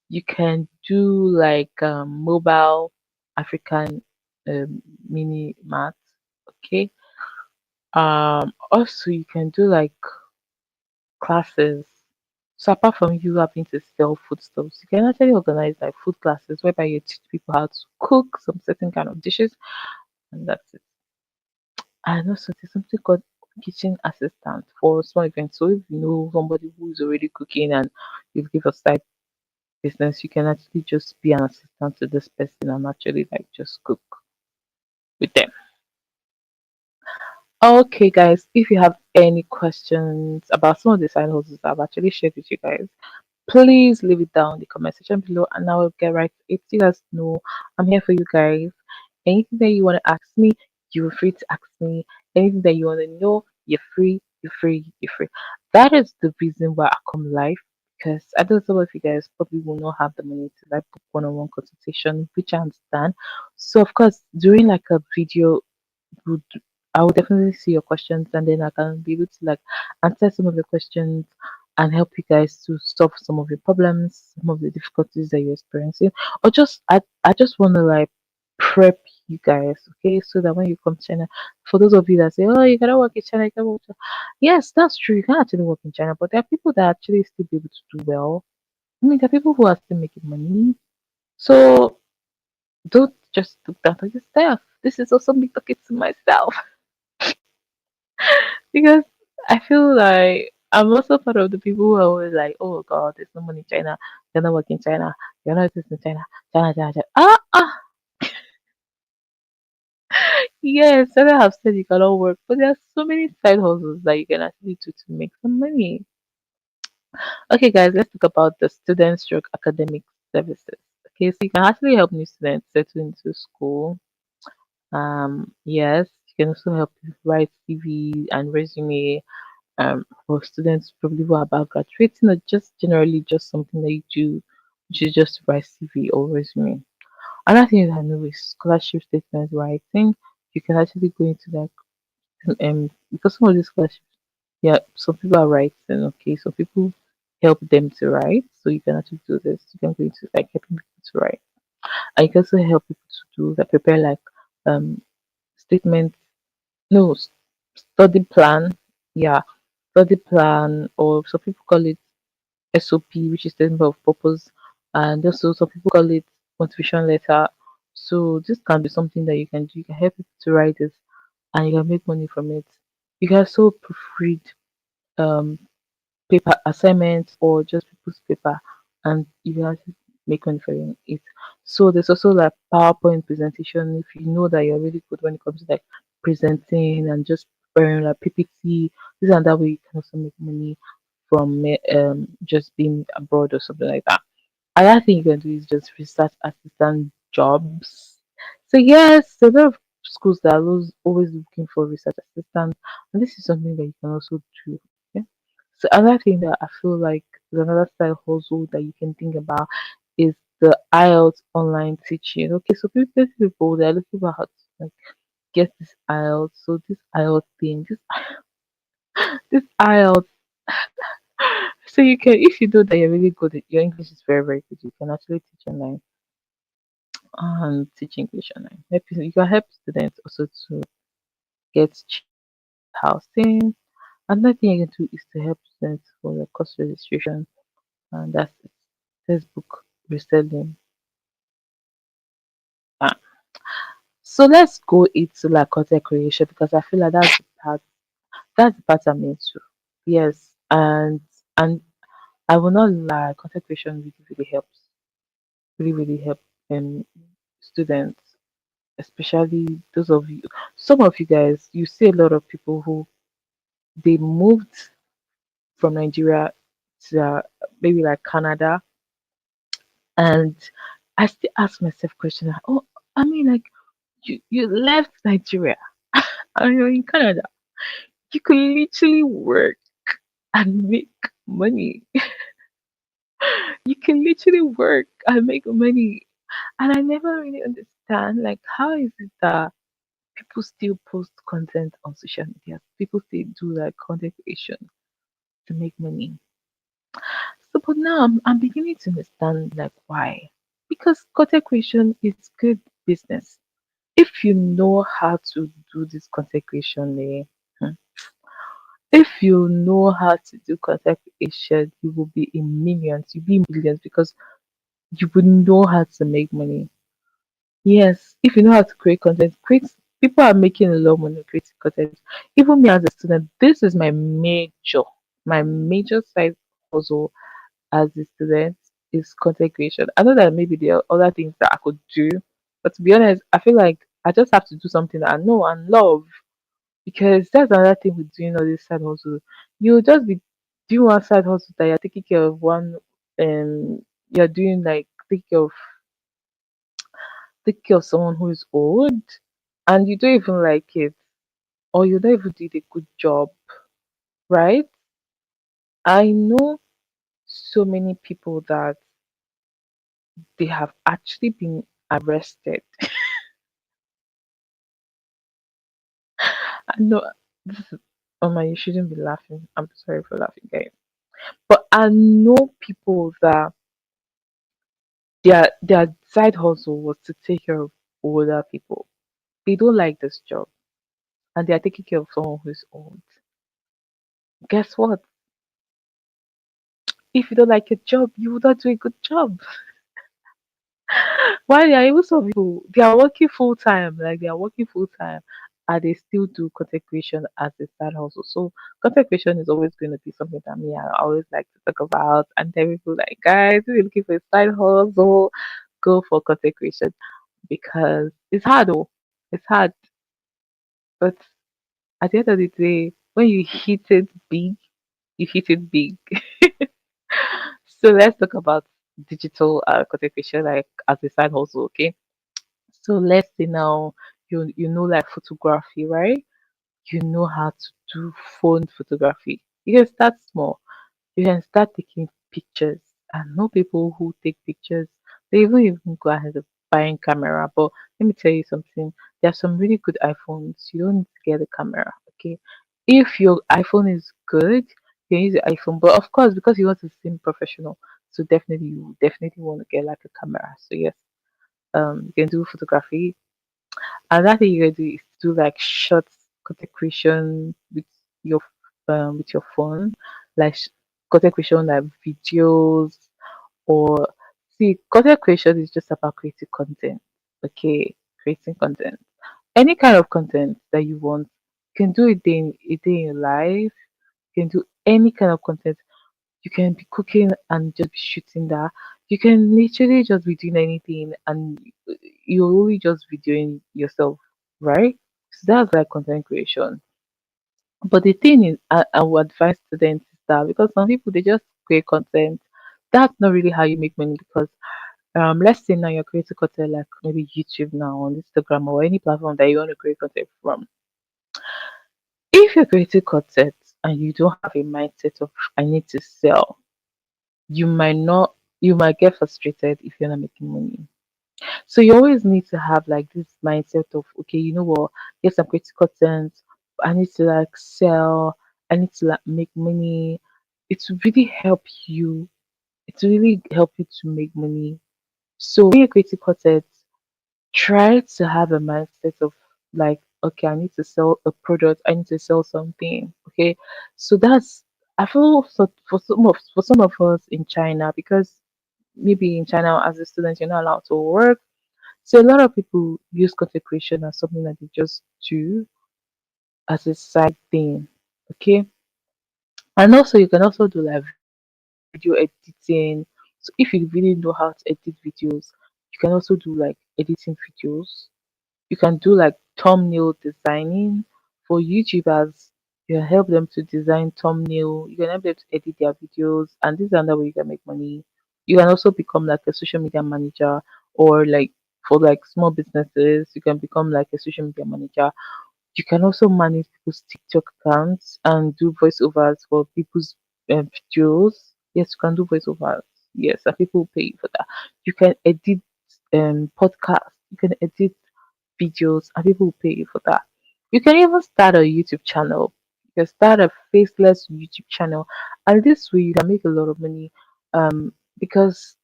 You can do like mobile African mini mart. Okay. Also you can do like classes. So apart from you having to sell foodstuffs, you can actually organize like food classes whereby you teach people how to cook some certain kind of dishes, and that's it. And also there's something called kitchen assistant for small events. So if you know somebody who is already cooking and you give a side business, you can actually just be an assistant to this person and actually like just cook with them. Okay, guys, if you have any questions about some of the side hustles I've actually shared with you guys, please leave it down in the comment section below and I will get right to it. You guys know I'm here for you guys. Anything that you want to ask me, you're free to ask me. Anything that you want to know, you're free. That is the reason why I come live, because I know some of you guys probably will not have the money to like book one-on-one consultation, which I understand. So of course, during like a video would I will definitely see your questions, and then I can be able to like answer some of your questions and help you guys to solve some of your problems, some of the difficulties that you're experiencing, or I just want to like prep you guys, okay, so that when you come to China, for those of you that say, oh, you cannot work in China, you can work. Yes, that's true. You can actually work in China, but there are people that actually still be able to do well. I mean, there are people who are still making money. So don't just look down on yourself. This is also me talking to myself. Because I feel like I'm also part of the people who are always like, oh God, there's no money in China, you're not working in China, you're not this in China, China. Yes, I have said you cannot work, but there are so many side hustles that you can actually do to make some money. Okay, guys, let's talk about the student stroke academic services. Okay, so you can actually help new students settle into school. Yes, you can also help you write CV and resume for students probably who are about graduating, or just generally just something that you do, which is just write CV or resume. Another thing that I know is scholarship statement writing. You can actually go into that because some of these scholarships, yeah, some people are writing, okay, so people help them to write, so you can actually do this. You can go into like helping people to write. And you can also help people to do that, prepare like um statement, no, study plan, yeah, study plan, or some people call it SOP, which is statement of purpose, and also some people call it motivation letter. So this can be something that you can do. You can help people to write this, and you can make money from it. You can also proofread um paper assignments or just people's paper, and you can actually make money from it. So there's also like PowerPoint presentation. If you know that you're really good when it comes to like presenting and just preparing like PPT, this and that way you can also make money from just being abroad or something like that. Another thing you can do is just research assistant jobs. So yes, there are a lot of schools that are always looking for research assistants, and this is something that you can also do. Yeah? So another thing that I feel like is another style hustle that you can think about is the IELTS online teaching. Okay, so people they're looking for how to like get this IELTS. So this IELTS thing, this IELTS. So you can, if you know that you're really good, your English is very very good, you can actually teach online and teach English online. You can help students also to get cheap housing. Another thing you can do is to help students for the course registration, and that's it. Textbook reselling. Ah. So let's go into like content creation, because I feel like that's the part I'm into. Yes, and I will not lie, content creation really helps. Really help students, especially those of you, some of you guys, you see a lot of people who they moved from Nigeria to maybe like Canada, and I still ask myself questions. Like, oh, I mean, like you left Nigeria and you're in Canada. You could literally work and make money. You can literally work and make money. And I never really understand like how is it that people still post content on social media? People still do like content creation to make money. So but now I'm beginning to understand like why. Because content creation is good business. If you know how to do this content creation, hmm, if you know how to do content creation, you will be in millions, you'll be in billions because you would know how to make money. Yes, if you know how to create content, create people are making a lot of money creating content. Even me as a student, this is my major side hustle as a student is content creation. I know that maybe there are other things that I could do, but to be honest, I feel like I just have to do something that I know and love because that's another thing with doing all this side hustle. You'll just be doing one side hustle that you're taking care of one, and you're doing like take care of someone who is old, and you don't even like it, or you don't even did a good job, right? I know so many people that they have actually been arrested. I know this is, oh my, you shouldn't be laughing. I'm sorry for laughing, guys. But I know people that their side hustle was to take care of older people. They don't like this job, and they are taking care of someone who's old. Guess what? If you don't like your job, you will not do a good job. While there are even some people, they are working full time, like they are working full time, and they still do content creation as a side hustle. So content creation is always going to be something that me I always like to talk about, and tell people like, guys, if you're looking for a side hustle, go for content creation because it's hard. Oh, it's hard, but at the end of the day, when you hit it big, you hit it big. So let's talk about digital content creation like as a side hustle, okay? So let's say now you know like photography, right? You know how to do phone photography. You can start small. You can start taking pictures. I know people who take pictures. They even go ahead of buying camera. But let me tell you something. There are some really good iPhones. You don't need to get a camera. Okay. If your iPhone is good, you can use the iPhone. But of course, because you want to seem professional, so definitely you definitely want to get like a camera. So yes, you can do photography. Another thing you can do is do like short content creation your with your phone, like content creation like videos or see content creation is just about creating content. Okay, creating content. Any kind of content that you want, you can do a day in your life. You can do any kind of content. You can be cooking and just be shooting that. You can literally just be doing anything and you're only just videoing yourself, right? So that's like content creation. But the thing is, I would advise students is that because some people they just create content, that's not really how you make money because let's say now you're creating content like maybe YouTube now on Instagram or any platform that you want to create content from. If you're creating content and you don't have a mindset of I need to sell, you might not you might get frustrated if you're not making money. So you always need to have like this mindset of okay, you know what, yes, I'm creating content, but I need to like sell, I need to like make money. It will really help you, it will really help you to make money. So when you're creating content, try to have a mindset of like, okay, I need to sell a product, I need to sell something. Okay. So that's I feel for some of us in China, because maybe in China as a student you're not allowed to work. So a lot of people use content creation as something that they just do as a side thing. Okay. And also you can also do like video editing. So if you really know how to edit videos, you can also do like editing videos. You can do like thumbnail designing for YouTubers. You can help them to design thumbnail. You can help them to edit their videos, and this is another way you can make money. You can also become like a social media manager, or like for like small businesses, you can become like a social media manager. You can also manage people's TikTok accounts and do voiceovers for people's videos. Yes, you can do voiceovers. Yes, and people will pay you for that. You can edit podcasts. You can edit videos, and people will pay you for that. You can even start a YouTube channel. You can start a faceless YouTube channel, and this way you can make a lot of money. Because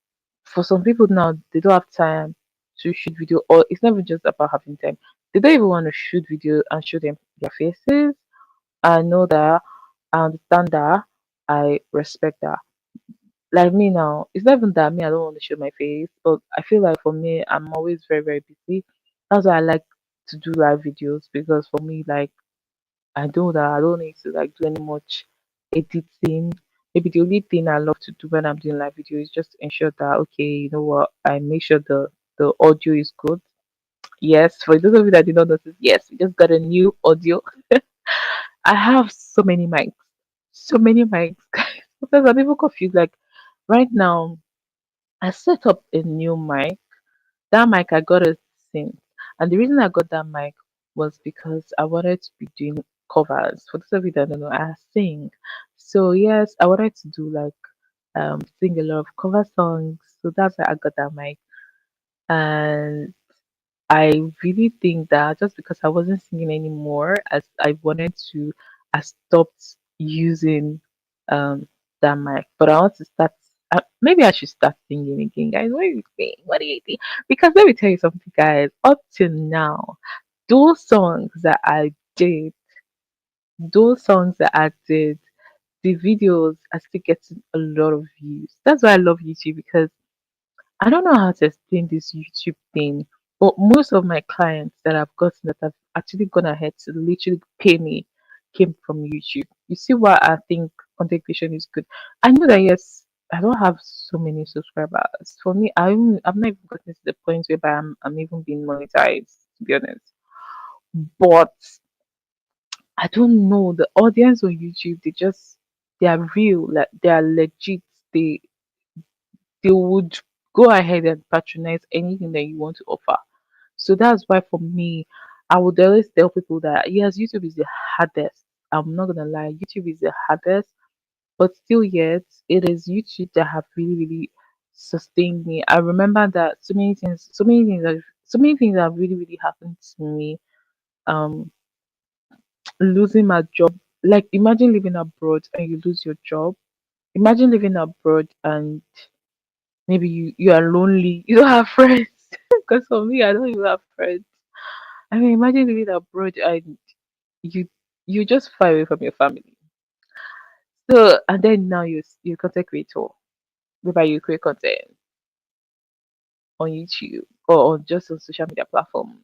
for some people now they don't have time to shoot video, or it's not even just about having time. They don't even want to shoot video and show them their faces. I know that. I understand that. I respect that. Like me now, it's not even that me, I don't want to show my face, but I feel like for me, I'm always very, very busy. That's why I like to do live videos because for me, like, I know that I don't need to like do any much editing. Maybe the only thing I love to do when I'm doing live video is just to ensure that, okay, you know what, I make sure the audio is good. Yes, for those of you that did not notice, yes, we just got a new audio. I have so many mics, so many mics, guys. Sometimes I'm even confused. Like right now, I set up a new mic. That mic I got it since, and the reason I got that mic was because I wanted to be doing covers. For those of you that don't know, I sing. So yes, I wanted to do like sing a lot of cover songs. So that's why I got that mic. And I really think that just because I wasn't singing anymore, as I wanted to, I stopped using um that mic. But I want to start. Maybe I should start singing again, guys. What do you think? What do you think? Because let me tell you something, guys. Up till now, those songs that I did, those songs that I did, the videos are still getting a lot of views. That's why I love YouTube because I don't know how to explain this YouTube thing, but most of my clients that I've gotten that have actually gone ahead to literally pay me came from YouTube. You see why I think content creation is good. I know that yes, I don't have so many subscribers. For me, I've not even gotten to the point where I'm even being monetized, to be honest. But I don't know the audience on YouTube. They are real, like they are legit. They they would go ahead and patronize anything that you want to offer. So that's why for me, I would always tell people that yes, YouTube is the hardest. I'm not gonna lie, YouTube is the hardest, but still yet it is YouTube that have really, really sustained me. I remember that so many things have really, really happened to me. Um Losing my job. Like imagine living abroad and you lose your job. Imagine living abroad and maybe you are lonely. You don't have friends. Because for me, I don't even have friends. I mean, imagine living abroad and you you just far away from your family. So and then now you content creator, whereby you create content on YouTube or on just on social media platforms.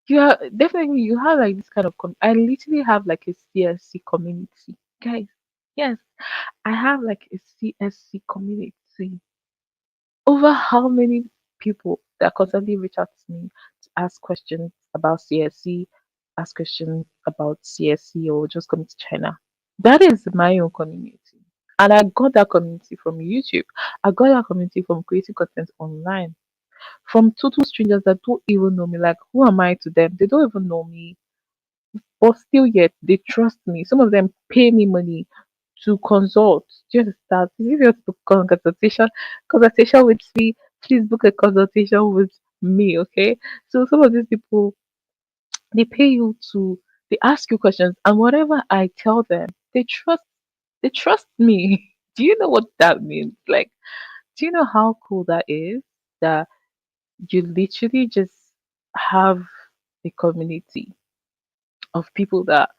You are definitely you have like this kind of I literally have like a CSC community, guys. Yes, I have like a CSC community. Over how many people that constantly reach out to me to ask questions about CSC, ask questions about CSC, or just coming to China. That is my own community. And I got that community from YouTube. I got that community from creating content online. From total strangers that don't even know me. Like, who am I to them? They don't even know me. But still, yet, they trust me. Some of them pay me money to consult. Do you understand? If you want to book consultation with me, please book a consultation with me, okay? So some of these people they pay you to they ask you questions and whatever I tell them, they trust me. Do you know what that means? Like, do you know how cool that is? That you literally just have a community of people that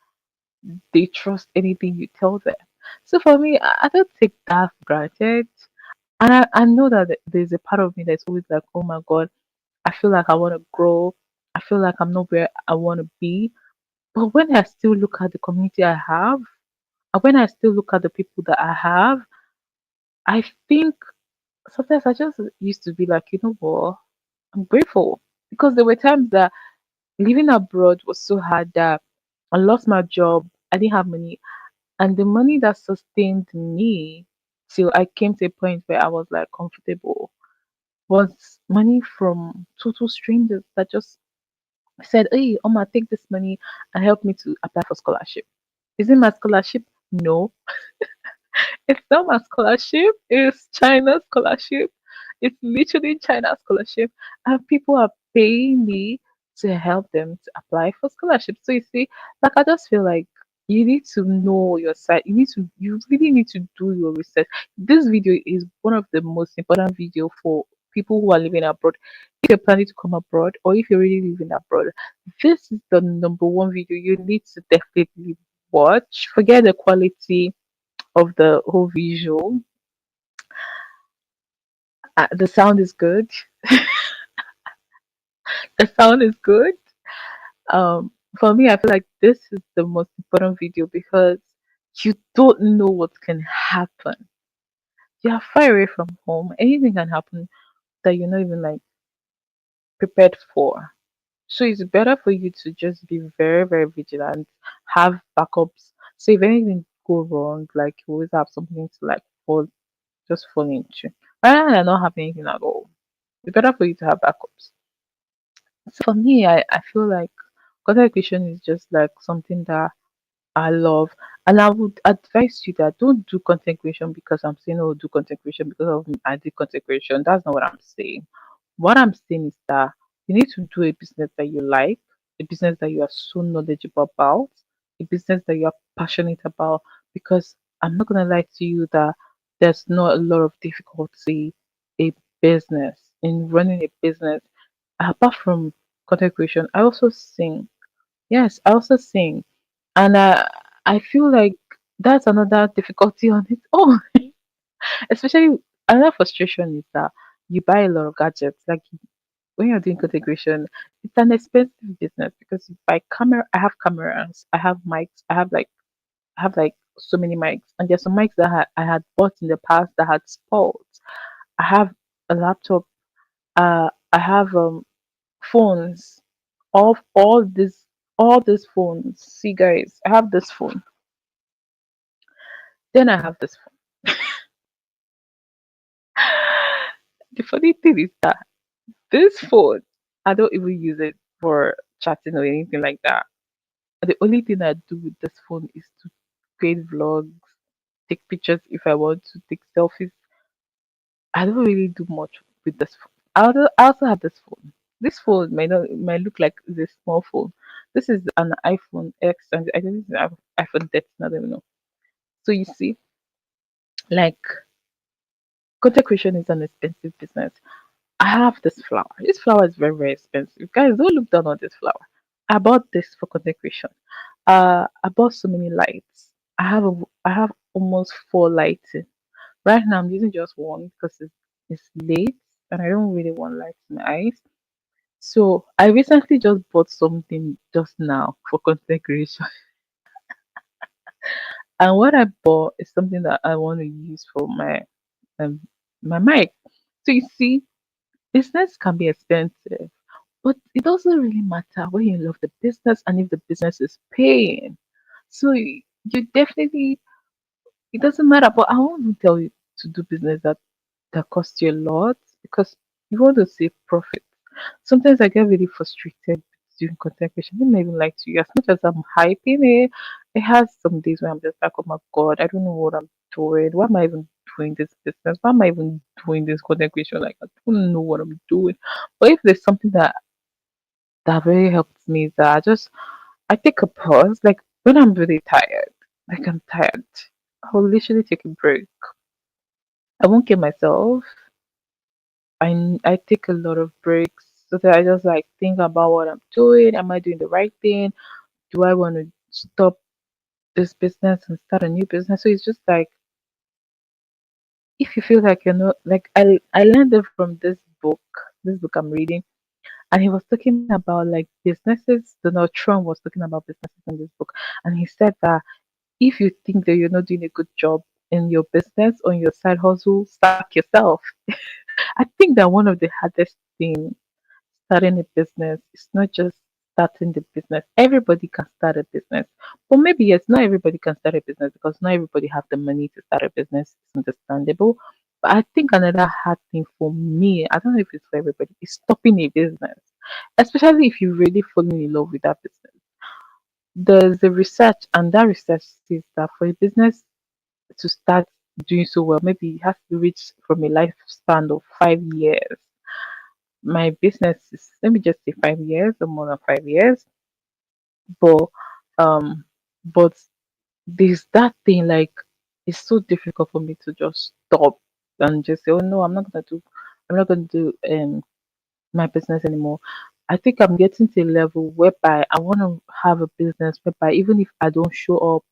they trust anything you tell them. So for me, I don't take that for granted. And I know that there's a part of me that's always like, oh my God, I feel like I want to grow. I feel like I'm not where I want to be. But when I still look at the community I have, and when I still look at the people that I have, I think sometimes I just used to be like, you know what, I'm grateful. Because there were times that living abroad was so hard that I lost my job. I didn't have money. And the money that sustained me till I came to a point where I was like comfortable was money from total strangers that just said, "Hey, Oma, take this money and help me to apply for scholarship." Is it my scholarship? No, it's not my scholarship. It's China's scholarship. It's literally China's scholarship, and people are paying me to help them to apply for scholarship. So you see, like I just feel like you need to know your side. You really need to do your research. This video is one of the most important video for people who are living abroad. If you're planning to come abroad, or if you're really living abroad, this is the number one video you need to definitely watch. Forget the quality of the whole visual. The sound is good. The sound is good. For me, I feel like this is the most important video because you don't know what can happen. You are far away from home. Anything can happen that you're not even like prepared for. So it's better for you to just be very, very vigilant, have backups. So if anything go wrong, like you always have something to like fall, just fall into. Rather than not have anything at all. It's better for you to have backups. So for me, I feel like content creation is just like something that I love. And I would advise you that don't do content creation because I'm saying, oh, do content creation because of I did content creation. That's not what I'm saying. What I'm saying is that you need to do a business that you like, a business that you are so knowledgeable about, a business that you are passionate about. Because I'm not gonna lie to you that there's not a lot of difficulty in business, in running a business. Apart from content creation, I also sing. Yes, I also sing, and I feel like that's another difficulty on its own. Especially another frustration is that you buy a lot of gadgets. Like when you're doing content creation, it's an expensive business because you buy camera. I have cameras. I have mics. I have like so many mics, and there's some mics that I had bought in the past that had spoiled. I have a laptop. I have phones. All these phones. See, guys, I have this phone. Then I have this phone. The funny thing is that this phone, I don't even use it for chatting or anything like that. The only thing I do with this phone is to create vlogs, take pictures if I want to, take selfies. I don't really do much with this phone. I also have this phone. This phone might look like it's a small phone. This is an iPhone X, and I think it's an iPhone 13. I don't even know. So you see, like content creation is an expensive business. I have this flower. This flower is very, very expensive. Guys, don't look down on this flower. I bought this for content creation. I bought so many lights. I have almost four lights. Right now I'm using just one because it's late and I don't really want lights in my eyes. So I recently just bought something just now for content creation. And what I bought is something that I want to use for um my mic. So you see, business can be expensive, but it doesn't really matter when you love the business and if the business is paying. So you definitely, it doesn't matter. But I won't tell you to do business that costs you a lot because you want to save profit. Sometimes I get really frustrated doing content creation. I don't even like to you. As much as I'm hyping it, it has some days where I'm just like, oh my god, I don't know what I'm doing. Why am I even doing this business? Why am I even doing this content creation? Like I don't know what I'm doing. But if there's something that really helps me, that I take a pause. Like when I'm really tired, like I'm tired, I'll literally take a break. I won't kill myself. I take a lot of breaks so that I just like think about what I'm doing. Am I doing the right thing? Do I want to stop this business and start a new business? So it's just like if you feel like you're not like I learned it from this book I'm reading, and he was talking about like businesses. Donald Trump was talking about businesses in this book, and he said that if you think that you're not doing a good job in your business on your side hustle, sack yourself. I think that one of the hardest things starting a business is not just starting the business. Everybody can start a business. But maybe yes, not everybody can start a business because not everybody have the money to start a business. It's understandable. But I think another hard thing for me, I don't know if it's for everybody, is stopping a business. Especially if you really falling in love with that business. There's a research, and that research says that for a business to start doing so well, maybe it has to reach from a lifespan of 5 years. My business is, let me just say, 5 years or more than 5 years. But um but there's that thing, like, it's so difficult for me to just stop and just say, oh no, I'm not gonna do my business anymore. I think I'm getting to a level whereby I want to have a business whereby even if I don't show up,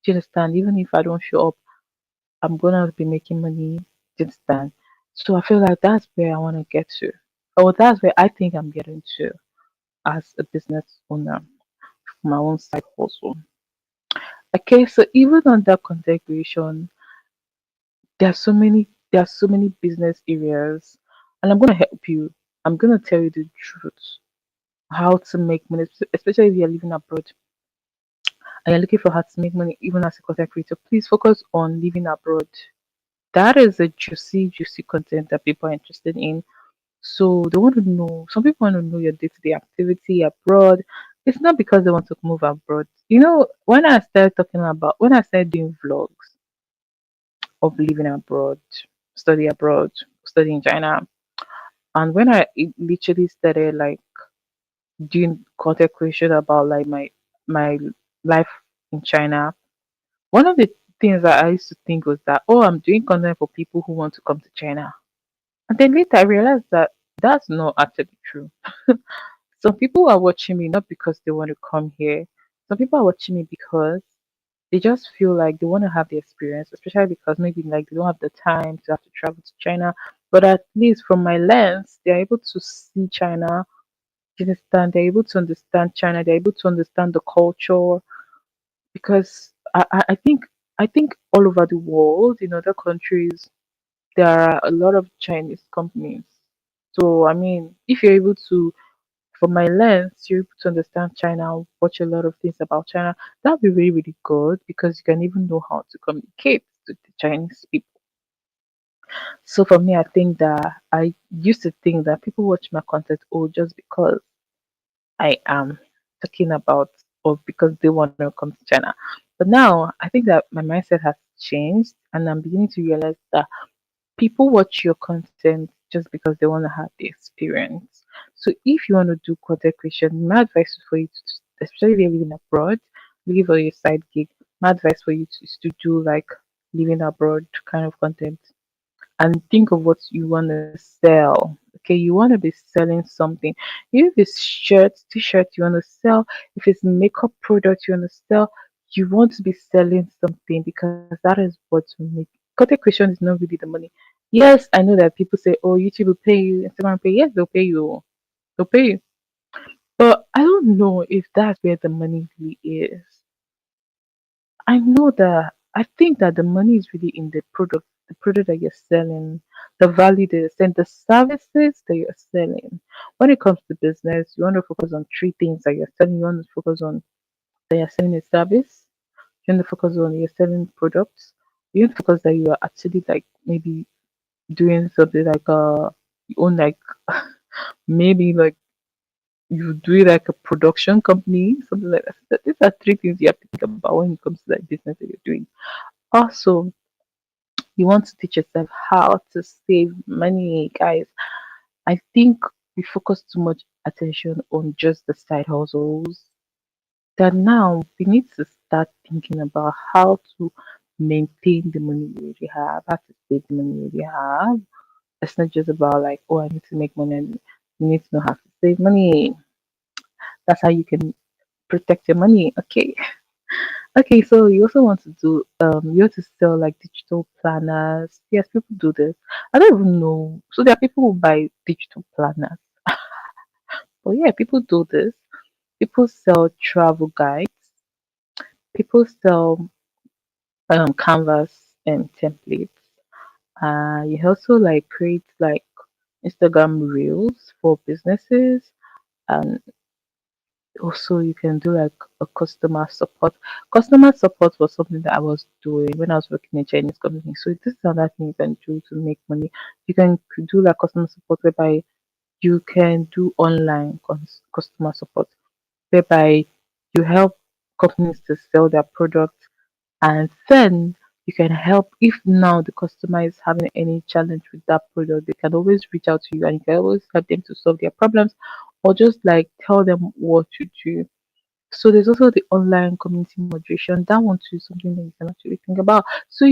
do you understand? Even if I don't show up, I'm gonna be making money. Do you understand? So I feel like that's where I want to get to, or that's where I think I'm getting to as a business owner, my own side hustle. Okay, so even on that content creation, there are so many business areas, and I'm gonna help you. I'm gonna tell you the truth how to make money, especially if you're living abroad and you're looking for how to make money even as a content creator. Please focus on living abroad. That is a juicy content that people are interested in. So they want to know. Some people want to know your day-to-day activity abroad. It's not because they want to move abroad. When I started doing vlogs of living abroad, study abroad, study in China. And when literally started like doing content creation about like my life in China, one of the things that I used to think was that, oh, I'm doing content for people who want to come to China. And then later I realized that that's not actually true. Some people are watching me not because they want to come here. Some people are watching me because they just feel like they want to have the experience, especially because maybe like they don't have the time to have to travel to China. But at least from my lens, they're able to see China. You understand? They're able to understand China. They're able to understand the culture because I think all over the world, in other countries, there are a lot of Chinese companies. So I mean, if you're able to, from my lens, you're able to understand China, watch a lot of things about China. That'd be really, really good because you can even know how to communicate to the Chinese people. So for me, I think that I used to think that people watch my content oh just because I am talking about or because they want to come to China. But now I think that my mindset has changed and I'm beginning to realize that people watch your content just because they want to have the experience. So if you want to do content creation, my advice is for you to, especially if you're living abroad, leave for your side gig. My advice for you is to do like living abroad kind of content and think of what you want to sell. Okay, you want to be selling something. If it's shirts, t-shirt you want to sell, if it's makeup product you want to sell, you want to be selling something because that is what will make content creation is not really the money. Yes, I know that people say, "Oh, YouTube will pay you, Instagram will pay." Yes, they'll pay you. They'll pay you. But I don't know if that's where the money really is. I know that I think that the money is really in the product that you're selling, the value that you're selling, the services that you're selling. When it comes to business, you want to focus on three things that you're selling. You want to focus on that you're selling a service. You want to focus on you're selling products. You want to focus that you are actually like maybe doing something like you own like maybe like you do like a production company, something like that. These are three things you have to think about when it comes to that business that you're doing. Also, you want to teach yourself how to save money, guys. I think we focus too much attention on just the side hustles. That now we need to start thinking about how to maintain the money you already have, how to save the money you already have. It's not just about like, oh, I need to make money. You need to know how to save money. That's how you can protect your money. Okay. Okay, so you also want to do you want to sell like digital planners. Yes, people do this. I don't even know. So there are people who buy digital planners. But yeah, people do this. People sell travel guides. People sell canvas and templates. You also like create like Instagram reels for businesses and Also, you can do like a customer support. Customer support was something that I was doing when I was working in a Chinese company. So this is another thing you can do to make money. You can do like customer support whereby you can do online customer support whereby you help companies to sell their products, and then you can help if now the customer is having any challenge with that product, they can always reach out to you and you can always help them to solve their problems or just like tell them what to do. So there's also the online community moderation. That one too is something that you can actually think about. So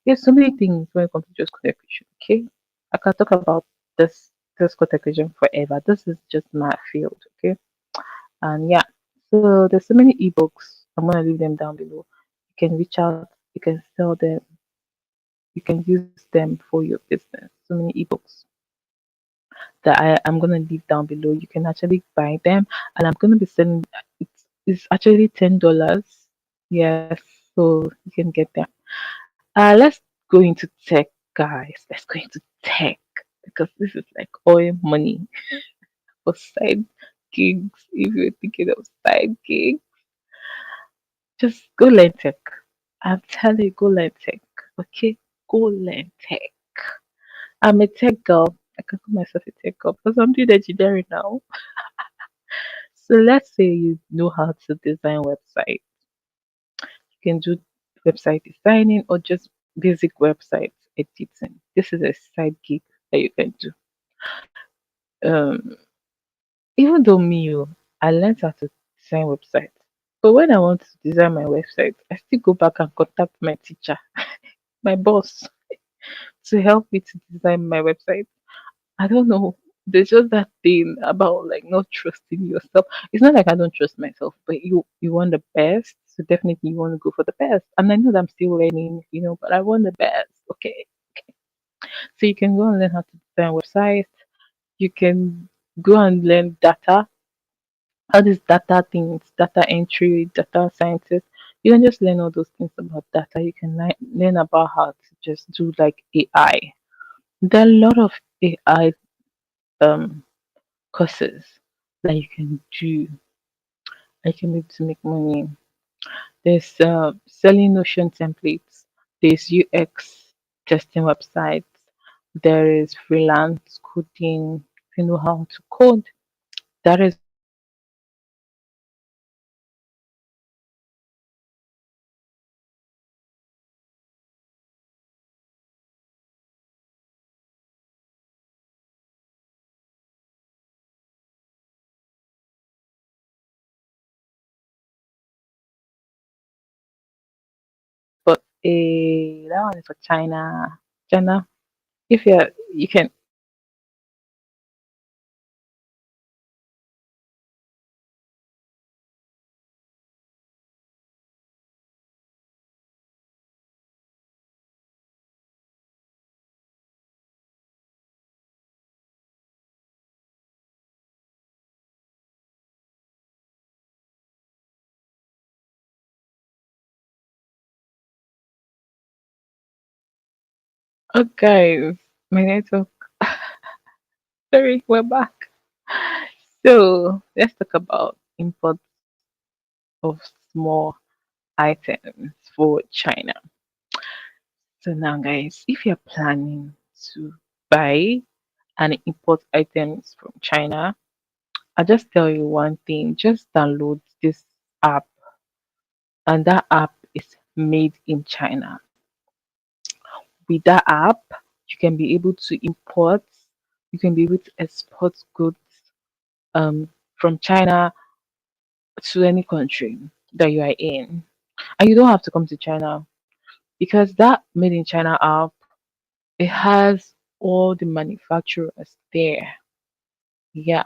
there's so many things when it comes to just content creation. Okay, I can talk about this content creation forever. This is just my field. Okay, and yeah, so there's so many ebooks. I'm gonna leave them down below. You can reach out. You can sell them. You can use them for your business. So many ebooks that I'm gonna leave down below. You can actually buy them, and I'm gonna be selling. It's actually $10. Yes, so you can get them. Let's go into tech, guys. Let's go into tech because this is like oil money for side gigs. If you're thinking of side gigs, just go learn tech. I'm telling you, go learn tech. Okay, go learn tech. I'm a tech girl. I can call myself a tech girl because I'm doing engineering now. So let's say you know how to design websites. You can do website designing or just basic website editing. This is a side gig that you can do. Um, Even though I learned how to design websites. But when I want to design my website, I still go back and contact my teacher, my boss, to help me to design my website. I don't know. There's just that thing about like not trusting yourself. It's not like I don't trust myself, but you want the best, so definitely you want to go for the best. And I know that I'm still learning, but I want the best. Okay, so you can go and learn how to design websites. You can go and learn data, all these data things, data entry, data scientist. You can just learn all those things about data. You can learn about how to just do like AI. There are a lot of AI um courses that you can do. I can be able to make money. There's selling Notion templates. There's UX testing websites. There is freelance coding. If you know how to code, that is also another thing that you can do. But that one is for China. China. If you can. Oh, guys, my network. Sorry, we're back. So let's talk about import of small items for China. So now, guys, if you're planning to buy and import items from China, I'll just tell you one thing: just download this app, and that app is made in China. With that app, you can be able to import, you can be able to export goods um, from China to any country that you are in. And you don't have to come to China because that made in China app, it has all the manufacturers there. Yeah,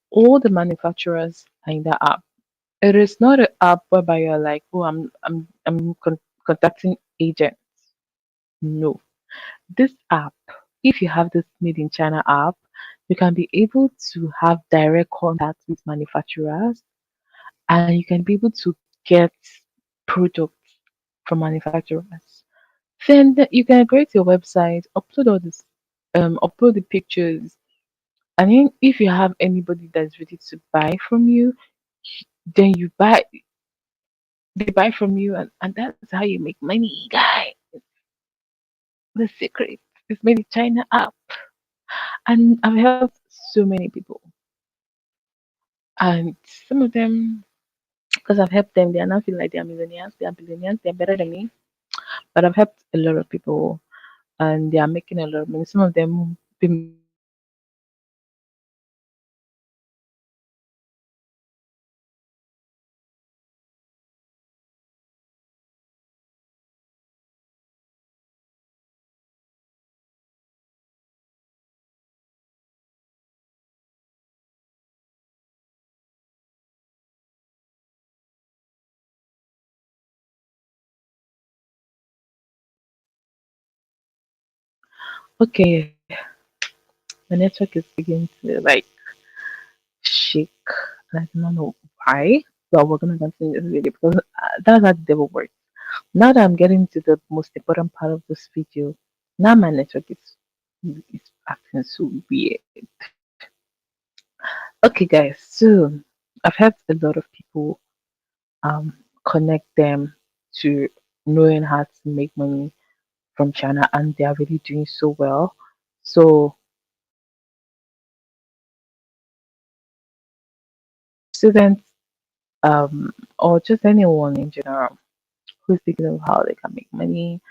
all the manufacturers are in that app. It is not an app whereby you're like, oh, I'm contacting agents. No, this app, if you have this made in China app, you can be able to have direct contact with manufacturers and you can be able to get products from manufacturers. Then you can create your website, upload all this, upload the pictures, and then if you have anybody that's ready to buy from you, Then they buy from you, and that's how you make money, guy. The secret is made in China app. And I've helped so many people. And some of them, because I've helped them, they are now feeling like they are millionaires, they are billionaires, they're better than me. But I've helped a lot of people and they are making a lot of money. Some of them been making more than me for years. Okay, the network is beginning to like shake, and I do not know why. But we're gonna continue this video because that's how the devil works. Now that I'm getting to the most important part of this video, now my network is acting so weird. Okay, guys, so I've helped a lot of people connect them to knowing how to make money from China, and they are really doing so well. So students or just anyone in general who's thinking of how they can make money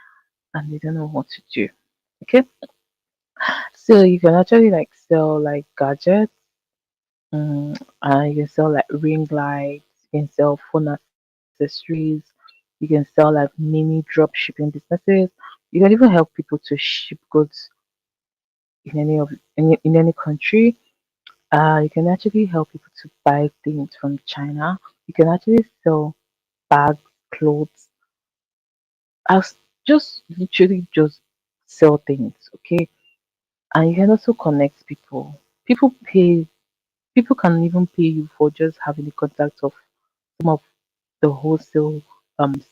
and they don't know what to do. Okay, so you can actually like sell like gadgets, you can sell like ring lights, you can sell phone accessories, you can sell like mini drop shipping businesses. You can even help people to ship goods in any country. You can actually help people to buy things from China. You can actually sell bags, clothes, as just literally just sell things, okay? And you can also connect people. People pay people can even pay you for just having the contact of some of the wholesale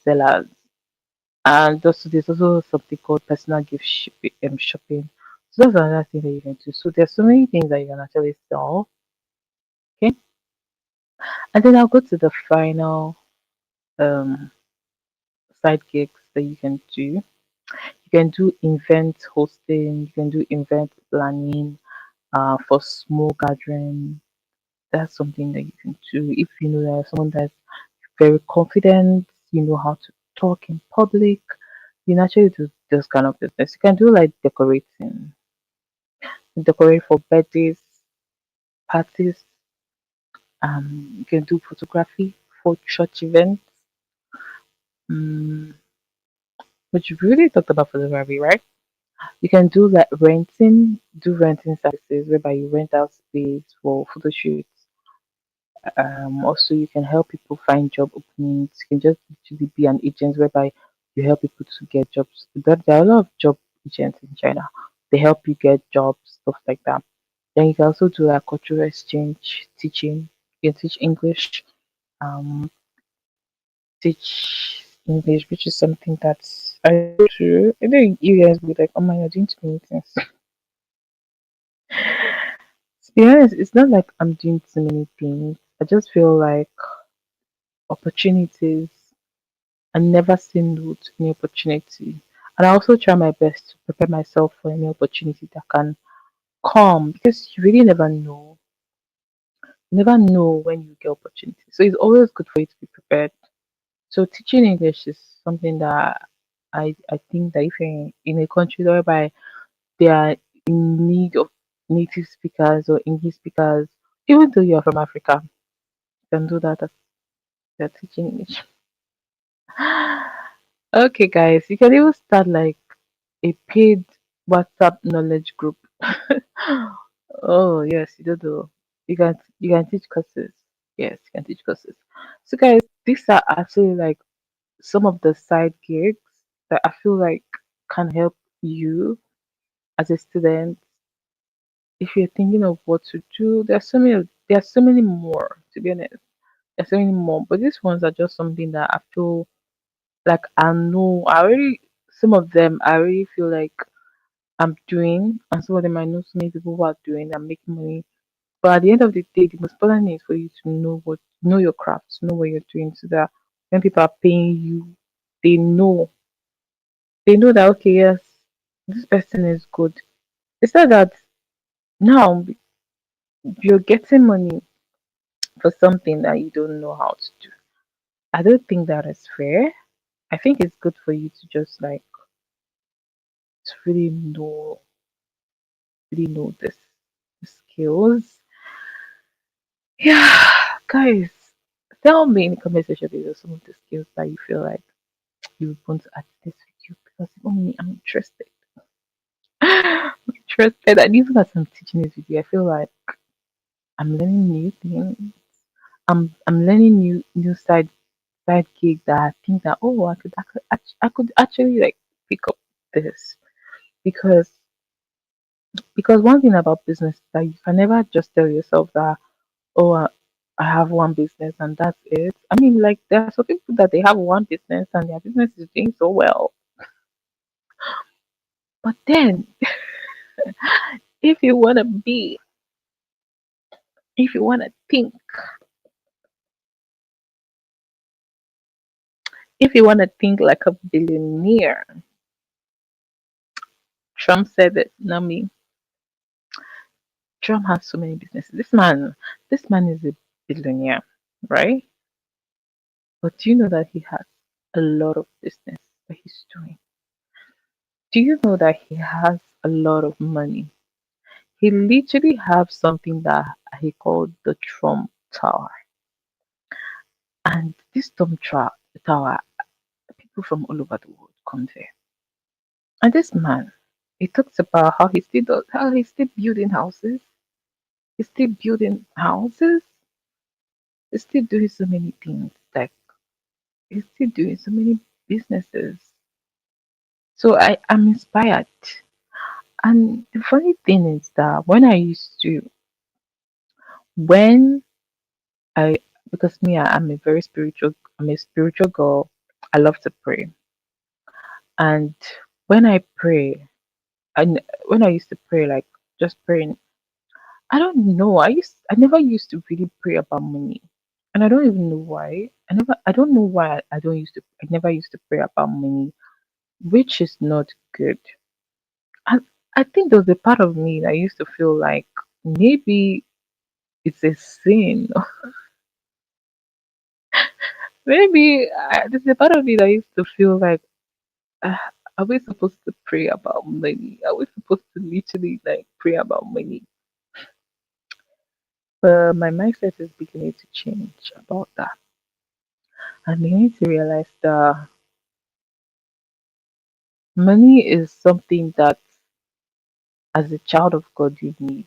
sellers. And also there's also something called personal gift shopping. So that's another thing that you can do. So there's so many things that you can actually sell. Okay. And then I'll go to the final um side gigs that you can do. You can do event hosting, you can do event planning for small gathering. That's something that you can do if you know that someone that's very confident, you know how to talk in public, you naturally do this kind of business. You can do like decorate for birthdays, parties, you can do photography for church events. Um, which you really talked about photography, right? You can do renting services whereby you rent out space for photo shoots. Also, you can help people find job openings. You can just literally be an agent whereby you help people to get jobs. There are a lot of job agents in China. They help you get jobs, stuff like that. Then you can also do like cultural exchange teaching. You can teach English, um, teach English, which is something that's I do too. I know you guys will be like, oh my, you're doing too many things. To be honest, it's not like I'm doing too many things. I just feel like opportunities and never say no to any opportunity. And I also try my best to prepare myself for any opportunity that can come because you really never know. You never know when you get opportunity. So it's always good for you to be prepared. So teaching English is something that I think that if you're in a country whereby they are in need of native speakers or English speakers, even though you're from Africa, you can do that as you're teaching English. Okay, guys, you can even start like a paid WhatsApp knowledge group. Oh yes, you do. You can teach courses. Yes, you can teach courses. So guys, these are actually like some of the side gigs that I feel like can help you as a student if you're thinking of what to do. There's so many more, to be honest. There's so many more. But these ones are just something that I feel like I know I already some of them I already feel like I'm doing, and some of them I know so many people who are doing and making money. But at the end of the day, the most important thing is for you to know what know your craft, know what you're doing, so that when people are paying you, they know they know that okay, yes, this person is good. It's not that now you're getting money for something that you don't know how to do. I don't think that is fair. I think it's good for you to just like to really know this the skills. Yeah, guys, tell me in the comment section below some of the skills that you feel like you want to add to this video because even me, I'm interested. I'm interested. And even as I'm teaching this video, I feel like I'm learning new things. I'm learning new side gig that I think that oh I could actually like pick up this because one thing about business is that you can never just tell yourself that oh I have one business and that's it. I mean like there are some people that they have one business and their business is doing so well, but then if you want to be if you want to think if you want to think like a billionaire, Trump said it, not me. Trump has so many businesses. This man is a billionaire, right? But do you know that he has a lot of business that he's doing? Do you know that he has a lot of money? He literally has something that he called the Trump Tower. And this Tower, people from all over the world come there. And this man, he talks about how he's still building houses. He's still building houses. He's still doing so many things. Like he's still doing so many businesses. So I'm inspired. And the funny thing is that when I, because me, I'm a spiritual girl. I love to pray. And when I pray, and when I used to pray, like just praying, I don't know. I never used to really pray about money. And I don't even know why. I don't know why I never used to pray about money, which is not good. And I think there was a part of me that used to feel like maybe it's a sin. There's a part of me that used to feel like, ah, are we supposed to pray about money? Are we supposed to literally like pray about money? But my mindset is beginning to change about that. I'm beginning to realize that money is something that, as a child of God, you need.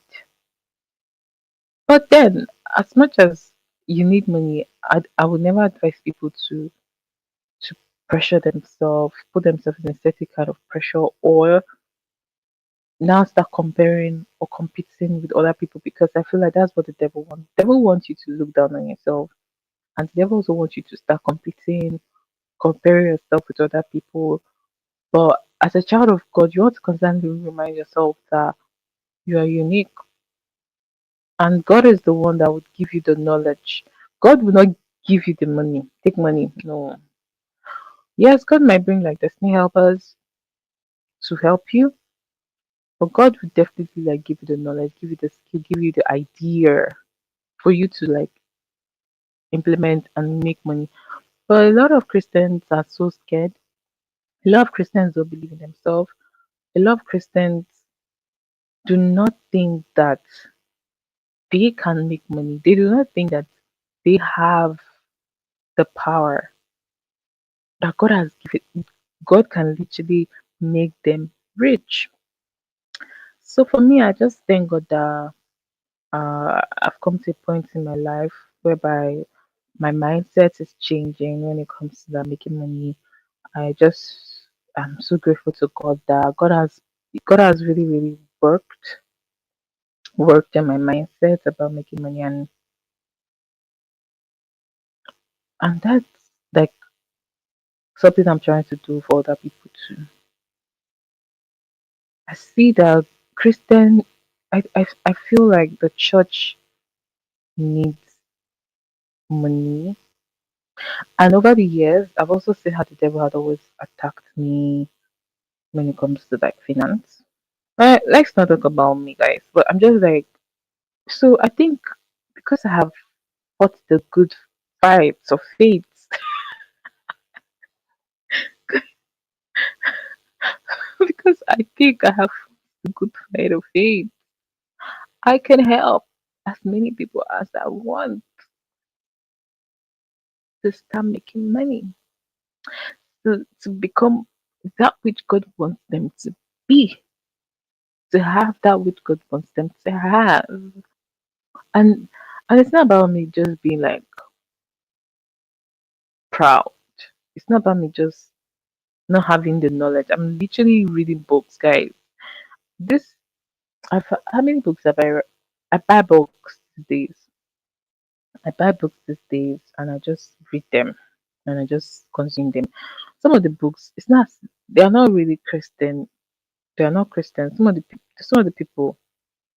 But then, as much as you need money, I would never advise people to pressure themselves, put themselves in a certain kind of pressure, or now start comparing or competing with other people because I feel like that's what the devil wants. The devil wants you to look down on yourself, and the devil also wants you to start competing, comparing yourself with other people. But as a child of God, you want to constantly remind yourself that you are unique, and God is the one that would give you the knowledge. God will not give you the money, take money. No. Yes, God might bring like destiny helpers to help you, but God will definitely like give you the knowledge, give you the skill, give you the idea for you to like implement and make money. But a lot of Christians are so scared. A lot of Christians don't believe in themselves. A lot of Christians do not think that they can make money. They do not think that they have the power that God has given. God can literally make them rich. So for me, I just thank God that I've come to a point in my life whereby my mindset is changing when it comes to that making money. I'm so grateful to God that God has really worked in my mindset about making money, and that's like something I'm trying to do for other people too. I see that Christian I feel like the church needs money. And over the years, I've also seen how the devil had always attacked me when it comes to like finance. Let's not talk about me, guys. But I'm just like, so I think because I have fought the good fights of faith, because I think I have fought the good fight of faith, I can help as many people as I want to start making money, to become that which God wants them to be, to have that which God wants them to have. And and it's not about me just being like proud. It's not about me just not having the knowledge. I'm literally reading books, guys. This how many books have I read? I buy books these days. I buy books these days and I just read them and I just consume them. Some of the books, it's not they are not really Christian. They are not Christian. Some of the people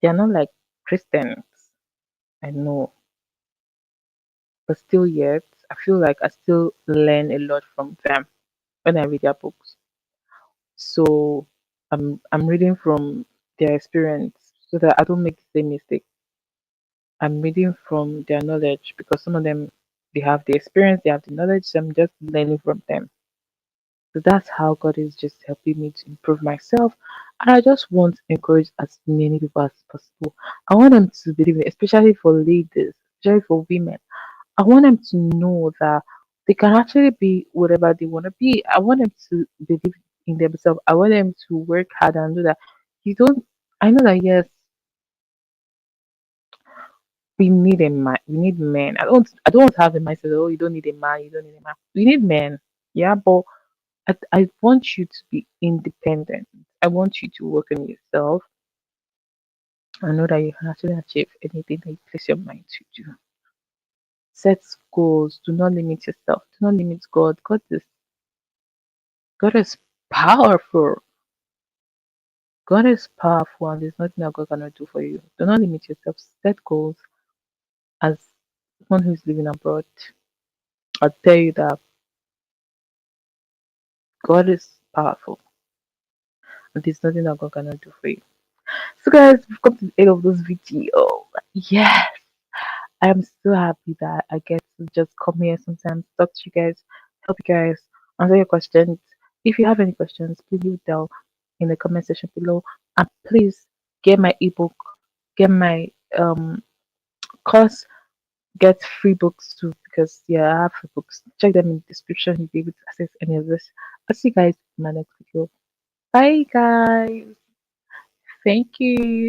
they are not like Christians. I know, but still yet I feel like I still learn a lot from them when I read their books. So I'm reading from their experience so that I don't make the same mistake. I'm reading from their knowledge because some of them they have the experience, they have the knowledge, so I'm just learning from them. So that's how God is just helping me to improve myself. And I just want to encourage as many people as possible. I want them to believe it, especially for ladies, especially for women. I want them to know that they can actually be whatever they want to be. I want them to believe in themselves. I want them to work hard and do that. You don't. I know that yes, we need a man. We need men. I don't. I don't want to have the mindset. Oh, you don't need a man. You don't need a man. We need men. Yeah, but I want you to be independent. I want you to work on yourself and know that you can actually achieve anything that you place your mind to do. Set goals. Do not limit yourself. Do not limit God. God is powerful. God is powerful and there's nothing that God cannot do for you. Do not limit yourself. Set goals as someone who's living abroad. I'll tell you that God is powerful and there's nothing that God cannot do for you. So guys, we've come to the end of this video. Yes, I am so happy that I get to just come here sometimes, talk to you guys, help you guys, answer your questions. If you have any questions, please leave it down in the comment section below. And please get my ebook, get my course, get free books too because yeah, I have free books. Check them in the description. You'll be able to access any of this. I'll see you guys in my next video. Bye guys. Thank you.